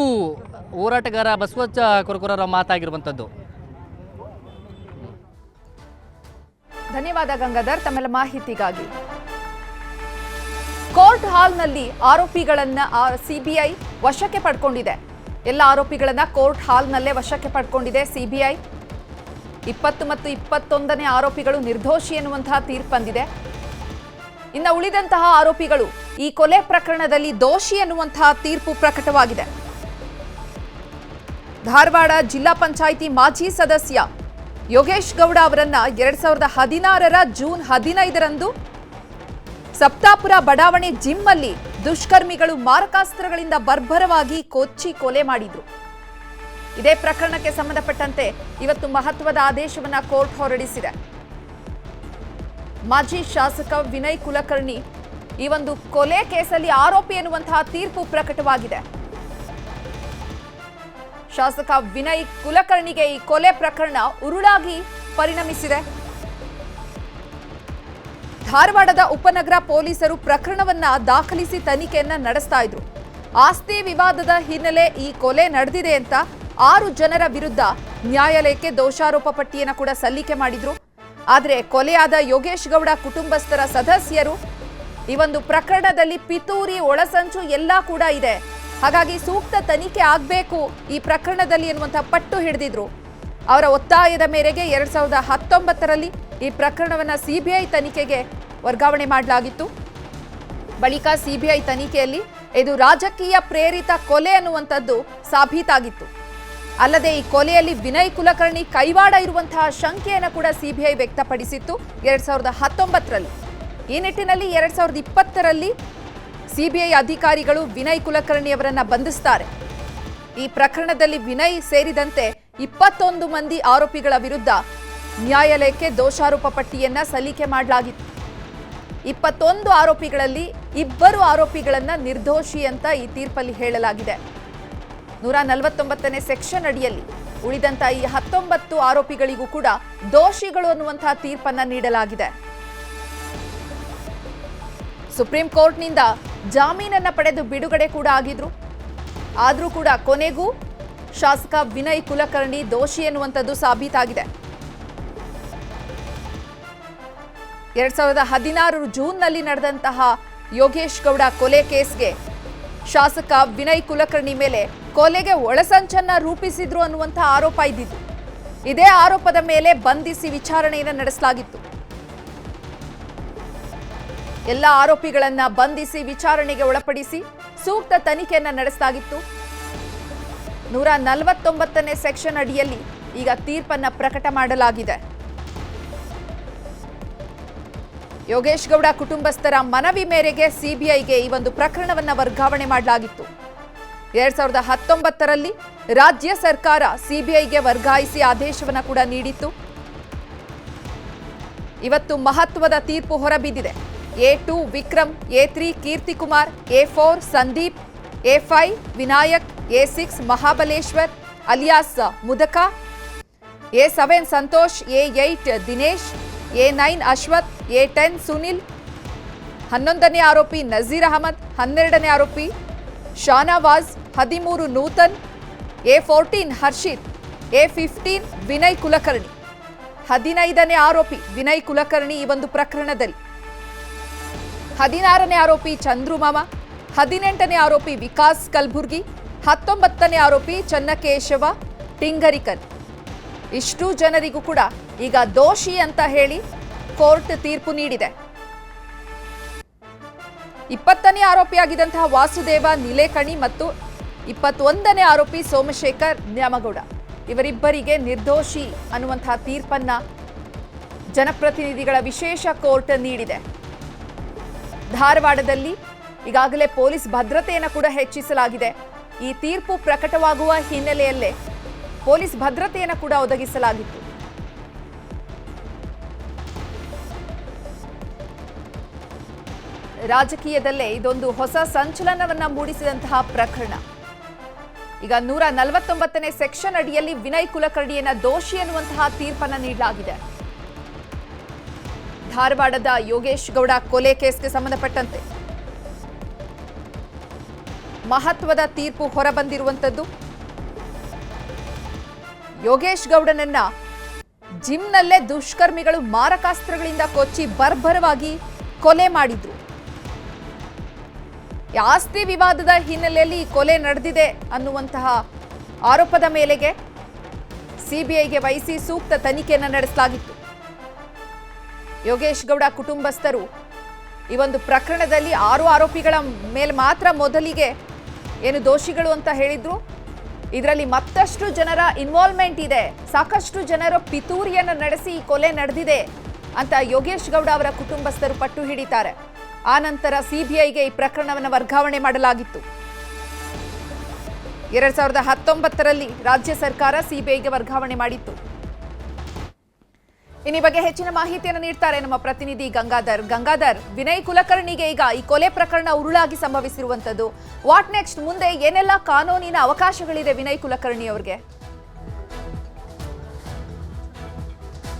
ಹೋರಾಟಗಾರ ಬಸವರಾಜ ಕೊರಕೂರರ ಮಾತಾಗಿರುವಂಥದ್ದು. ಧನ್ಯವಾದ ಗಂಗಾಧರ್ ತಮ್ಮೆಲ್ಲ ಮಾಹಿತಿಗಾಗಿ. ಕೋರ್ಟ್ ಹಾಲ್ನಲ್ಲಿ ಆರೋಪಿಗಳನ್ನ ಸಿಬಿಐ ವಶಕ್ಕೆ ಪಡ್ಕೊಂಡಿದೆ. ಎಲ್ಲ ಆರೋಪಿಗಳನ್ನ ಕೋರ್ಟ್ ಹಾಲ್ನಲ್ಲೇ ವಶಕ್ಕೆ ಪಡ್ಕೊಂಡಿದೆ ಸಿಬಿಐ. 20 ಮತ್ತು 21ನೇ ಆರೋಪಿಗಳು ನಿರ್ದೋಷಿ ಎನ್ನುವಂತಹ ತೀರ್ಪು ಬಂದಿದೆ. ಇನ್ನು ಉಳಿದಂತಹ ಆರೋಪಿಗಳು ಈ ಕೊಲೆ ಪ್ರಕರಣದಲ್ಲಿ ದೋಷಿ ಎನ್ನುವಂತಹ ತೀರ್ಪು ಪ್ರಕಟವಾಗಿದೆ. ಧಾರವಾಡ ಜಿಲ್ಲಾ ಪಂಚಾಯಿತಿ ಮಾಜಿ ಸದಸ್ಯ ಯೋಗೇಶ್ ಗೌಡ ಅವರನ್ನ 2016ರ ಜೂನ್ 15ರಂದು ಸಪ್ತಾಪುರ ಬಡಾವಣೆ ಜಿಮ್ ಅಲ್ಲಿ ದುಷ್ಕರ್ಮಿಗಳು ಮಾರಕಾಸ್ತ್ರಗಳಿಂದ ಬರ್ಬರವಾಗಿ ಕೊಚ್ಚಿ ಕೊಲೆ ಮಾಡಿದ್ರು. ಇದೇ ಪ್ರಕರಣಕ್ಕೆ ಸಂಬಂಧಪಟ್ಟಂತೆ ಇವತ್ತು ಮಹತ್ವದ ಆದೇಶವನ್ನ ಕೋರ್ಟ್ ಹೊರಡಿಸಿದೆ. ಮಾಜಿ ಶಾಸಕ ವಿನಯ್ ಕುಲಕರ್ಣಿ ಈ ಒಂದು ಕೊಲೆ ಕೇಸಲ್ಲಿ ಆರೋಪಿ ಎನ್ನುವಂತಹ ತೀರ್ಪು ಪ್ರಕಟವಾಗಿದೆ. ಶಾಸಕ ವಿನಯ್ ಕುಲಕರ್ಣಿಗೆ ಈ ಕೊಲೆ ಪ್ರಕರಣ ಉರುಳಾಗಿ ಪರಿಣಮಿಸಿದೆ. ಧಾರವಾಡದ ಉಪನಗರ ಪೊಲೀಸರು ಪ್ರಕರಣವನ್ನ ದಾಖಲಿಸಿ ತನಿಖೆಯನ್ನ ನಡೆಸ್ತಾ ಇದ್ರು. ಆಸ್ತಿ ವಿವಾದದ ಹಿನ್ನೆಲೆ ಈ ಕೊಲೆ ನಡೆದಿದೆ ಅಂತ 6 ಜನರ ವಿರುದ್ಧ ನ್ಯಾಯಾಲಯಕ್ಕೆ ದೋಷಾರೋಪ ಪಟ್ಟಿಯನ್ನ ಕೂಡ ಸಲ್ಲಿಕೆ ಮಾಡಿದ್ರು. ಆದರೆ ಕೊಲೆಯಾದ ಯೋಗೇಶ್ ಗೌಡ ಕುಟುಂಬಸ್ಥರ ಸದಸ್ಯರು ಈ ಒಂದು ಪ್ರಕರಣದಲ್ಲಿ ಪಿತೂರಿ, ಒಳಸಂಚು ಎಲ್ಲ ಕೂಡ ಇದೆ, ಹಾಗಾಗಿ ಸೂಕ್ತ ತನಿಖೆ ಆಗಬೇಕು ಈ ಪ್ರಕರಣದಲ್ಲಿ ಎನ್ನುವಂಥ ಪಟ್ಟು ಹಿಡಿದಿದ್ರು. ಅವರ ಒತ್ತಾಯದ ಮೇರೆಗೆ 2019ರಲ್ಲಿ ಈ ಪ್ರಕರಣವನ್ನು ಸಿಬಿಐ ತನಿಖೆಗೆ ವರ್ಗಾವಣೆ ಮಾಡಲಾಗಿತ್ತು. ಬಳಿಕ ಸಿಬಿಐ ತನಿಖೆಯಲ್ಲಿ ಇದು ರಾಜಕೀಯ ಪ್ರೇರಿತ ಕೊಲೆ ಅನ್ನುವಂಥದ್ದು ಸಾಬೀತಾಗಿತ್ತು. ಅಲ್ಲದೆ ಈ ಕೊಲೆಯಲ್ಲಿ ವಿನಯ್ ಕುಲಕರ್ಣಿ ಕೈವಾಡ ಇರುವಂತಹ ಶಂಕೆಯನ್ನು ಕೂಡ ಸಿಬಿಐ ವ್ಯಕ್ತಪಡಿಸಿತ್ತು 2019ರಲ್ಲಿ. ಈ ನಿಟ್ಟಿನಲ್ಲಿ 2020ರಲ್ಲಿ ಸಿಬಿಐ ಅಧಿಕಾರಿಗಳು ವಿನಯ್ ಕುಲಕರ್ಣಿ ಅವರನ್ನ ಬಂಧಿಸುತ್ತಾರೆ. ಈ ಪ್ರಕರಣದಲ್ಲಿ ವಿನಯ್ ಸೇರಿದಂತೆ 21 ಮಂದಿ ಆರೋಪಿಗಳ ವಿರುದ್ಧ ನ್ಯಾಯಾಲಯಕ್ಕೆ ದೋಷಾರೋಪ ಪಟ್ಟಿಯನ್ನ ಸಲ್ಲಿಕೆ ಮಾಡಲಾಗಿತ್ತು. 21 ಆರೋಪಿಗಳಲ್ಲಿ 2 ಆರೋಪಿಗಳನ್ನ ನಿರ್ದೋಷಿ ಅಂತ ಈ ತೀರ್ಪಲ್ಲಿ ಹೇಳಲಾಗಿದೆ. 149ನೇ ಸೆಕ್ಷನ್ ಅಡಿಯಲ್ಲಿ ಉಳಿದಂತ ಈ 19 ಆರೋಪಿಗಳಿಗೂ ಕೂಡ ದೋಷಿಗಳು ಅನ್ನುವಂತಹ ತೀರ್ಪನ್ನ ನೀಡಲಾಗಿದೆ. ಸುಪ್ರೀಂ ಕೋರ್ಟ್ನಿಂದ ಜಾಮೀನನ್ನ ಪಡೆದು ಬಿಡುಗಡೆ ಕೂಡ ಆಗಿದ್ರು. ಆದರೂ ಕೂಡ ಕೊನೆಗೂ ಶಾಸಕ ವಿನಯ್ ಕುಲಕರ್ಣಿ ದೋಷಿ ಎನ್ನುವಂಥದ್ದು ಸಾಬೀತಾಗಿದೆ. 2016 ಜೂನ್ನಲ್ಲಿ ನಡೆದಂತಹ ಯೋಗೇಶ್ ಗೌಡ ಕೊಲೆ ಕೇಸ್ಗೆ ಶಾಸಕ ವಿನಯ್ ಕುಲಕರ್ಣಿ ಮೇಲೆ ಕೊಲೆಗೆ ಒಳಸಂಚನ್ನ ರೂಪಿಸಿದ್ರು ಅನ್ನುವಂತಹ ಆರೋಪ ಇದ್ದಿತ್ತು. ಇದೇ ಆರೋಪದ ಮೇಲೆ ಬಂಧಿಸಿ ವಿಚಾರಣೆಯನ್ನು ನಡೆಸಲಾಗಿತ್ತು. ಎಲ್ಲ ಆರೋಪಿಗಳನ್ನ ಬಂಧಿಸಿ ವಿಚಾರಣೆಗೆ ಒಳಪಡಿಸಿ ಸೂಕ್ತ ತನಿಖೆಯನ್ನ ನಡೆಸಲಾಗಿತ್ತು. 149ನೇ ಸೆಕ್ಷನ್ ಅಡಿಯಲ್ಲಿ ಈಗ ತೀರ್ಪನ್ನ ಪ್ರಕಟ ಮಾಡಲಾಗಿದೆ. ಯೋಗೇಶ್ ಗೌಡ ಕುಟುಂಬಸ್ಥರ ಮನವಿ ಮೇರೆಗೆ ಸಿಬಿಐಗೆ ಈ ಒಂದು ಪ್ರಕರಣವನ್ನ ವರ್ಗಾವಣೆ ಮಾಡಲಾಗಿತ್ತು. 2019ರಲ್ಲಿ ರಾಜ್ಯ ಸರ್ಕಾರ ಸಿಬಿಐಗೆ ವರ್ಗಾಯಿಸಿ ಆದೇಶವನ್ನ ಕೂಡ ನೀಡಿತ್ತು. ಇವತ್ತು ಮಹತ್ವದ ತೀರ್ಪು ಹೊರಬಿದ್ದಿದೆ. A2 Vikram, A3 Keerthikumar, A4 Sandeep, A5 Vinayak, A6 Mahabaleshwar alias Mudaka, A7 Santosh, A8 Dinesh, A9 Ashwath, A10 Sunil, 11ನೇ ಆರೋಪಿ ನಜೀರ್ ಅಹಮದ್, 12ನೇ ಆರೋಪಿ ಶಾನವಾಜ್, 13 ನೂತನ್, A14 ಹರ್ಷಿತ್, A15 ವಿನಯ್ ಕುಲಕರ್ಣಿ, 15ನೇ ಆರೋಪಿ ವಿನಯ್ ಕುಲಕರ್ಣಿ ಈ ಒಂದು ಪ್ರಕರಣದಲ್ಲಿ, 16ನೇ ಆರೋಪಿ ಚಂದ್ರುಮಾಮ, 18ನೇ ಆರೋಪಿ ವಿಕಾಸ್ ಕಲ್ಬುರ್ಗಿ, 19ನೇ ಆರೋಪಿ ಚನ್ನಕೇಶವ ಟಿಂಗರಿಕರ್. ಇಷ್ಟು ಜನರಿಗೂ ಕೂಡ ಈಗ ದೋಷಿ ಅಂತ ಹೇಳಿ ಕೋರ್ಟ್ ತೀರ್ಪು ನೀಡಿದೆ. 20ನೇ ಆರೋಪಿಯಾಗಿದ್ದಂತಹ ವಾಸುದೇವ ನಿಲೇಕಣಿ ಮತ್ತು 21ನೇ ಆರೋಪಿ ಸೋಮಶೇಖರ್ ನ್ಯಾಮಗೌಡ ಇವರಿಬ್ಬರಿಗೆ ನಿರ್ದೋಷಿ ಅನ್ನುವಂತಹ ತೀರ್ಪನ್ನ ಜನಪ್ರತಿನಿಧಿಗಳ ವಿಶೇಷ ಕೋರ್ಟ್ ನೀಡಿದೆ. ಧಾರವಾಡದಲ್ಲಿ ಈಗಾಗಲೇ ಪೊಲೀಸ್ ಭದ್ರತೆಯನ್ನು ಕೂಡ ಹೆಚ್ಚಿಸಲಾಗಿದೆ. ಈ ತೀರ್ಪು ಪ್ರಕಟವಾಗುವ ಹಿನ್ನೆಲೆಯಲ್ಲೇ ಪೊಲೀಸ್ ಭದ್ರತೆಯನ್ನು ಕೂಡ ಒದಗಿಸಲಾಗಿತ್ತು. ರಾಜಕೀಯದಲ್ಲೇ ಇದೊಂದು ಹೊಸ ಸಂಚಲನವನ್ನ ಮೂಡಿಸಿದಂತಹ ಪ್ರಕರಣ. ಈಗ 149ನೇ ಸೆಕ್ಷನ್ ಅಡಿಯಲ್ಲಿ ವಿನಯ್ ಕುಲಕರ್ಣಿಯನ್ನ ದೋಷಿ ಅನ್ನುವಂತಹ ತೀರ್ಪನ್ನ ನೀಡಲಾಗಿದೆ. ಧಾರವಾಡದ ಯೋಗೇಶ್ ಗೌಡ ಕೊಲೆ ಕೇಸ್ಗೆ ಸಂಬಂಧಪಟ್ಟಂತೆ ಮಹತ್ವದ ತೀರ್ಪು ಹೊರಬಂದಿರುವಂತದ್ದು. ಯೋಗೇಶ್ ಗೌಡನನ್ನ ಜಿಮ್ನಲ್ಲೇ ದುಷ್ಕರ್ಮಿಗಳು ಮಾರಕಾಸ್ತ್ರಗಳಿಂದ ಕೊಚ್ಚಿ ಬರ್ಬರವಾಗಿ ಕೊಲೆ ಮಾಡಿದ್ರು. ಆಸ್ತಿ ವಿವಾದದ ಹಿನ್ನೆಲೆಯಲ್ಲಿ ಕೊಲೆ ನಡೆದಿದೆ ಅನ್ನುವಂತಹ ಆರೋಪದ ಮೇಲೆಗೆ ಸಿಬಿಐಗೆ ವಹಿಸಿ ಸೂಕ್ತ ತನಿಖೆಯನ್ನು ನಡೆಸಲಾಗಿತ್ತು. ಯೋಗೇಶ್ ಗೌಡ ಕುಟುಂಬಸ್ಥರು ಈ ಒಂದು ಪ್ರಕರಣದಲ್ಲಿ 6 ಆರೋಪಿಗಳ ಮೇಲೆ ಮಾತ್ರ ಮೊದಲಿಗೆ ಏನು ದೋಷಿಗಳು ಅಂತ ಹೇಳಿದ್ರು. ಇದರಲ್ಲಿ ಮತ್ತಷ್ಟು ಜನರ ಇನ್ವಾಲ್ವ್ಮೆಂಟ್ ಇದೆ, ಸಾಕಷ್ಟು ಜನರು ಪಿತೂರಿಯನ್ನು ನಡೆಸಿ ಈ ಕೊಲೆ ನಡೆದಿದೆ ಅಂತ ಯೋಗೇಶ್ ಗೌಡ ಅವರ ಕುಟುಂಬಸ್ಥರು ಪಟ್ಟು ಹಿಡಿತಾರೆ. ಆ ನಂತರ ಸಿಬಿಐಗೆ ಈ ಪ್ರಕರಣವನ್ನು ವರ್ಗಾವಣೆ ಮಾಡಲಾಗಿತ್ತು. 2019ರಲ್ಲಿ ರಾಜ್ಯ ಸರ್ಕಾರ ಸಿಬಿಐಗೆ ವರ್ಗಾವಣೆ ಮಾಡಿತ್ತು. ಇನ್ನು ಈ ಬಗ್ಗೆ ಹೆಚ್ಚಿನ ಮಾಹಿತಿಯನ್ನು ನೀಡ್ತಾರೆ ನಮ್ಮ ಪ್ರತಿನಿಧಿ ಗಂಗಾಧರ್, ವಿನಯ್ ಕುಲಕರ್ಣಿಗೆ ಈಗ ಈ ಕೊಲೆ ಪ್ರಕರಣ ಉರುಳಾಗಿ ಸಂಭವಿಸಿರುವಂತದ್ದು. What next? ಮುಂದೆ ಏನೆಲ್ಲ ಕಾನೂನಿನ ಅವಕಾಶಗಳಿದೆ ವಿನಯ್ ಕುಲಕರ್ಣಿ ಅವರಿಗೆ?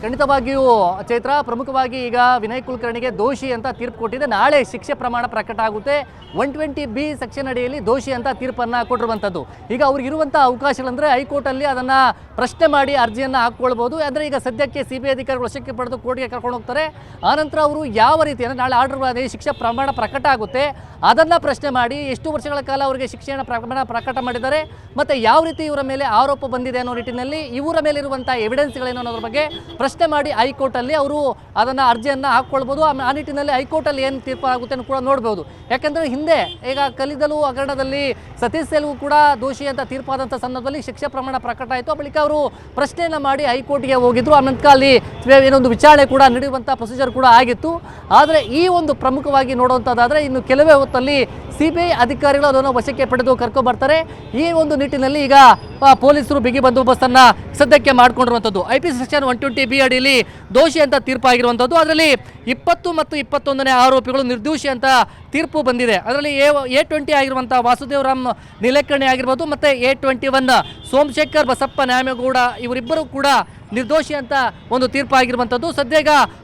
ಖಂಡಿತವಾಗಿಯೂ ಚೈತ್ರ, ಪ್ರಮುಖವಾಗಿ ಈಗ ವಿನಯ್ ಕುಲಕರ್ಣಿಗೆ ದೋಷಿ ಅಂತ ತೀರ್ಪು ಕೊಟ್ಟಿದೆ. ನಾಳೆ ಶಿಕ್ಷೆ ಪ್ರಮಾಣ ಪ್ರಕಟ ಆಗುತ್ತೆ. 120B ಸೆಕ್ಷನ್ ಅಡಿಯಲ್ಲಿ ದೋಷಿ ಅಂತ ತೀರ್ಪನ್ನು ಕೊಟ್ಟಿರುವಂಥದ್ದು. ಈಗ ಅವ್ರಿಗಿರುವಂಥ ಅವಕಾಶಗಳಂದರೆ ಹೈಕೋರ್ಟಲ್ಲಿ ಅದನ್ನು ಪ್ರಶ್ನೆ ಮಾಡಿ ಅರ್ಜಿಯನ್ನು ಹಾಕ್ಕೊಳ್ಬೋದು. ಅಂದರೆ ಈಗ ಸದ್ಯಕ್ಕೆ CBI ಅಧಿಕಾರಿಗಳು ವಶಕ್ಕೆ ಪಡೆದು ಕೋರ್ಟ್ಗೆ ಕರ್ಕೊಂಡು ಹೋಗ್ತಾರೆ. ಆನಂತರ ಅವರು ಯಾವ ರೀತಿ ಅಂದರೆ ನಾಳೆ ಆರ್ಡರ್ ಶಿಕ್ಷೆ ಪ್ರಮಾಣ ಪ್ರಕಟ ಆಗುತ್ತೆ, ಅದನ್ನು ಪ್ರಶ್ನೆ ಮಾಡಿ ಎಷ್ಟು ವರ್ಷಗಳ ಕಾಲ ಅವರಿಗೆ ಶಿಕ್ಷೆಯನ್ನು ಪ್ರಕಟ ಮಾಡಿದ್ದಾರೆ ಮತ್ತು ಯಾವ ರೀತಿ ಇವರ ಮೇಲೆ ಆರೋಪ ಬಂದಿದೆ ಅನ್ನೋ ನಿಟ್ಟಿನಲ್ಲಿ ಇವರ ಮೇಲಿರುವಂಥ ಎವಿಡೆನ್ಸ್ಗಳೇನು ಅನ್ನೋದ್ರ ಬಗ್ಗೆ ಪ್ರಶ್ನೆ ಮಾಡಿ ಹೈಕೋರ್ಟಲ್ಲಿ ಅವರು ಅದನ್ನು ಅರ್ಜಿಯನ್ನು ಹಾಕ್ಕೊಳ್ಬೋದು. ಆ ನಿಟ್ಟಿನಲ್ಲಿ ಹೈಕೋರ್ಟಲ್ಲಿ ಏನು ತೀರ್ಪು ಆಗುತ್ತೆ ಅಂತ ಕೂಡ ನೋಡ್ಬೋದು. ಯಾಕೆಂದರೆ ಹಿಂದೆ ಈಗ ಕಲಿದಲು ಹಗರಣದಲ್ಲಿ ಸತೀಶ್ ಸೆಲ್ವು ಕೂಡ ದೋಷಿ ಅಂತ ತೀರ್ಪಾದಂಥ ಸಂದರ್ಭದಲ್ಲಿ ಶಿಕ್ಷೆ ಪ್ರಮಾಣ ಪ್ರಕಟ ಆಯಿತು. ಬಳಿಕ ಅವರು ಪ್ರಶ್ನೆಯನ್ನು ಮಾಡಿ ಹೈಕೋರ್ಟ್ಗೆ ಹೋಗಿದ್ರು. ಆನಂತರ ಅಲ್ಲಿ ಏನೊಂದು ವಿಚಾರಣೆ ಕೂಡ ನಡೆಯುವಂಥ ಪ್ರೊಸೀಜರ್ ಕೂಡ ಆಗಿತ್ತು. ಆದರೆ ಈ ಒಂದು ಪ್ರಮುಖವಾಗಿ ನೋಡುವಂಥದ್ದಾದರೆ ಇನ್ನು ಕೆಲವೇ ಹೊತ್ತಲ್ಲಿ CBI ಅಧಿಕಾರಿಗಳು ಅದನ್ನು ವಶಕ್ಕೆ ಪಡೆದು ಕರ್ಕೊಂಡ್ಬರ್ತಾರೆ. ಈ ಒಂದು ನಿಟ್ಟಿನಲ್ಲಿ ಈಗ ಪೊಲೀಸರು ಬಿಗಿ ಬಂದೋಬಸ್ತನ್ನು ಸದ್ಯಕ್ಕೆ ಮಾಡ್ಕೊಂಡಿರುವಂಥದ್ದು. IPC ಸೆಕ್ಷನ್ 120B ಅಡಿಯಲ್ಲಿ ದೋಷಿ ಅಂತ ತೀರ್ಪಾಗಿರುವಂಥದ್ದು. ಅದರಲ್ಲಿ 20 ಮತ್ತು 21ನೇ ಆರೋಪಿಗಳು ನಿರ್ದೋಷಿ ಅಂತ ತೀರ್ಪು ಬಂದಿದೆ. ಅದರಲ್ಲಿ A20 ಆಗಿರುವಂಥ ವಾಸುದೇವರಾಮ್ ನಿಲೇಕಣಿ ಆಗಿರ್ಬೋದು ಮತ್ತು A21 ಸೋಮಶೇಖರ್ ಬಸಪ್ಪ ನ್ಯಾಮಗೌಡ ಇವರಿಬ್ಬರು ಕೂಡ ನಿರ್ದೋಷಿ ಅಂತ ಒಂದು ತೀರ್ಪು ಆಗಿರುವಂಥದ್ದು. ಸದ್ಯ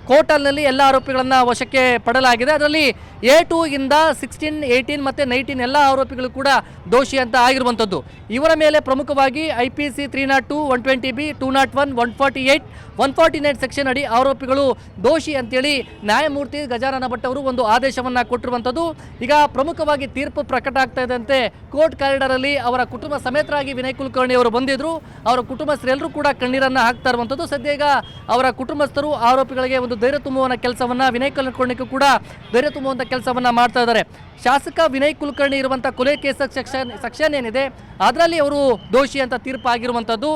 ಕೋರ್ಟಲ್ಲಿ ಎಲ್ಲ ಆರೋಪಿಗಳನ್ನು ವಶಕ್ಕೆ ಪಡೆಯಲಾಗಿದೆ. ಅದರಲ್ಲಿ A2 ಇಂದ 16, 18 ಮತ್ತು 19 ಎಲ್ಲ ಆರೋಪಿಗಳು ಕೂಡ ದೋಷಿ ಅಂತ ಆಗಿರುವಂಥದ್ದು. ಇವರ ಮೇಲೆ ಪ್ರಮುಖವಾಗಿ IPC 302, 120B, 201, 148, 149 ಸೆಕ್ಷನ್ ಅಡಿ ಆರೋಪಿಗಳು ದೋಷಿ ಅಂತೇಳಿ ನ್ಯಾಯಮೂರ್ತಿ ಗಜಾನನ ಭಟ್ ಅವರು ಒಂದು ಆದೇಶವನ್ನು ಕೊಟ್ಟಿರುವಂಥದ್ದು. ಈಗ ಪ್ರಮುಖವಾಗಿ ತೀರ್ಪು ಪ್ರಕಟ ಆಗ್ತಾ ಇದ್ದಂತೆ ಕೋರ್ಟ್ ಕಾರಿಡಾರಲ್ಲಿ ಅವರ ಕುಟುಂಬ ಸಮೇತರಾಗಿ ವಿನಯ್ ಕುಲಕರ್ಣಿ ಅವರು ಬಂದಿದ್ರು. ಅವರ ಕುಟುಂಬಸ್ಥರೆಲ್ಲರೂ ಕೂಡ ಕಣ್ಣೀರನ್ನು ಹಾಕ್ತಾ ಇರುವಂಥದ್ದು. ಸದ್ಯ ಈಗ ಅವರ ಕುಟುಂಬಸ್ಥರು ಆರೋಪಿಗಳಿಗೆ ಒಂದು ಧೈರ್ಯ ತುಂಬುವಂಥ ಕೆಲಸವನ್ನು ವಿನಯ್ ಕುಲಕರ್ಣಿಗೂ ಕೂಡ ಧೈರ್ಯ ತುಂಬುವಂಥ ಕೆಲಸವನ್ನು ಮಾಡ್ತಾ ಇದ್ದಾರೆ. ಶಾಸಕ ವಿನಯ್ ಕುಲಕರ್ಣಿ ಇರುವಂಥ ಕೊಲೆ ಕೇಸ್ ಸೆಕ್ಷನ್ ಏನಿದೆ ಅದರಲ್ಲಿ ಅವರು ದೋಷಿ ಅಂತ ತೀರ್ಪು ಆಗಿರುವಂಥದ್ದು.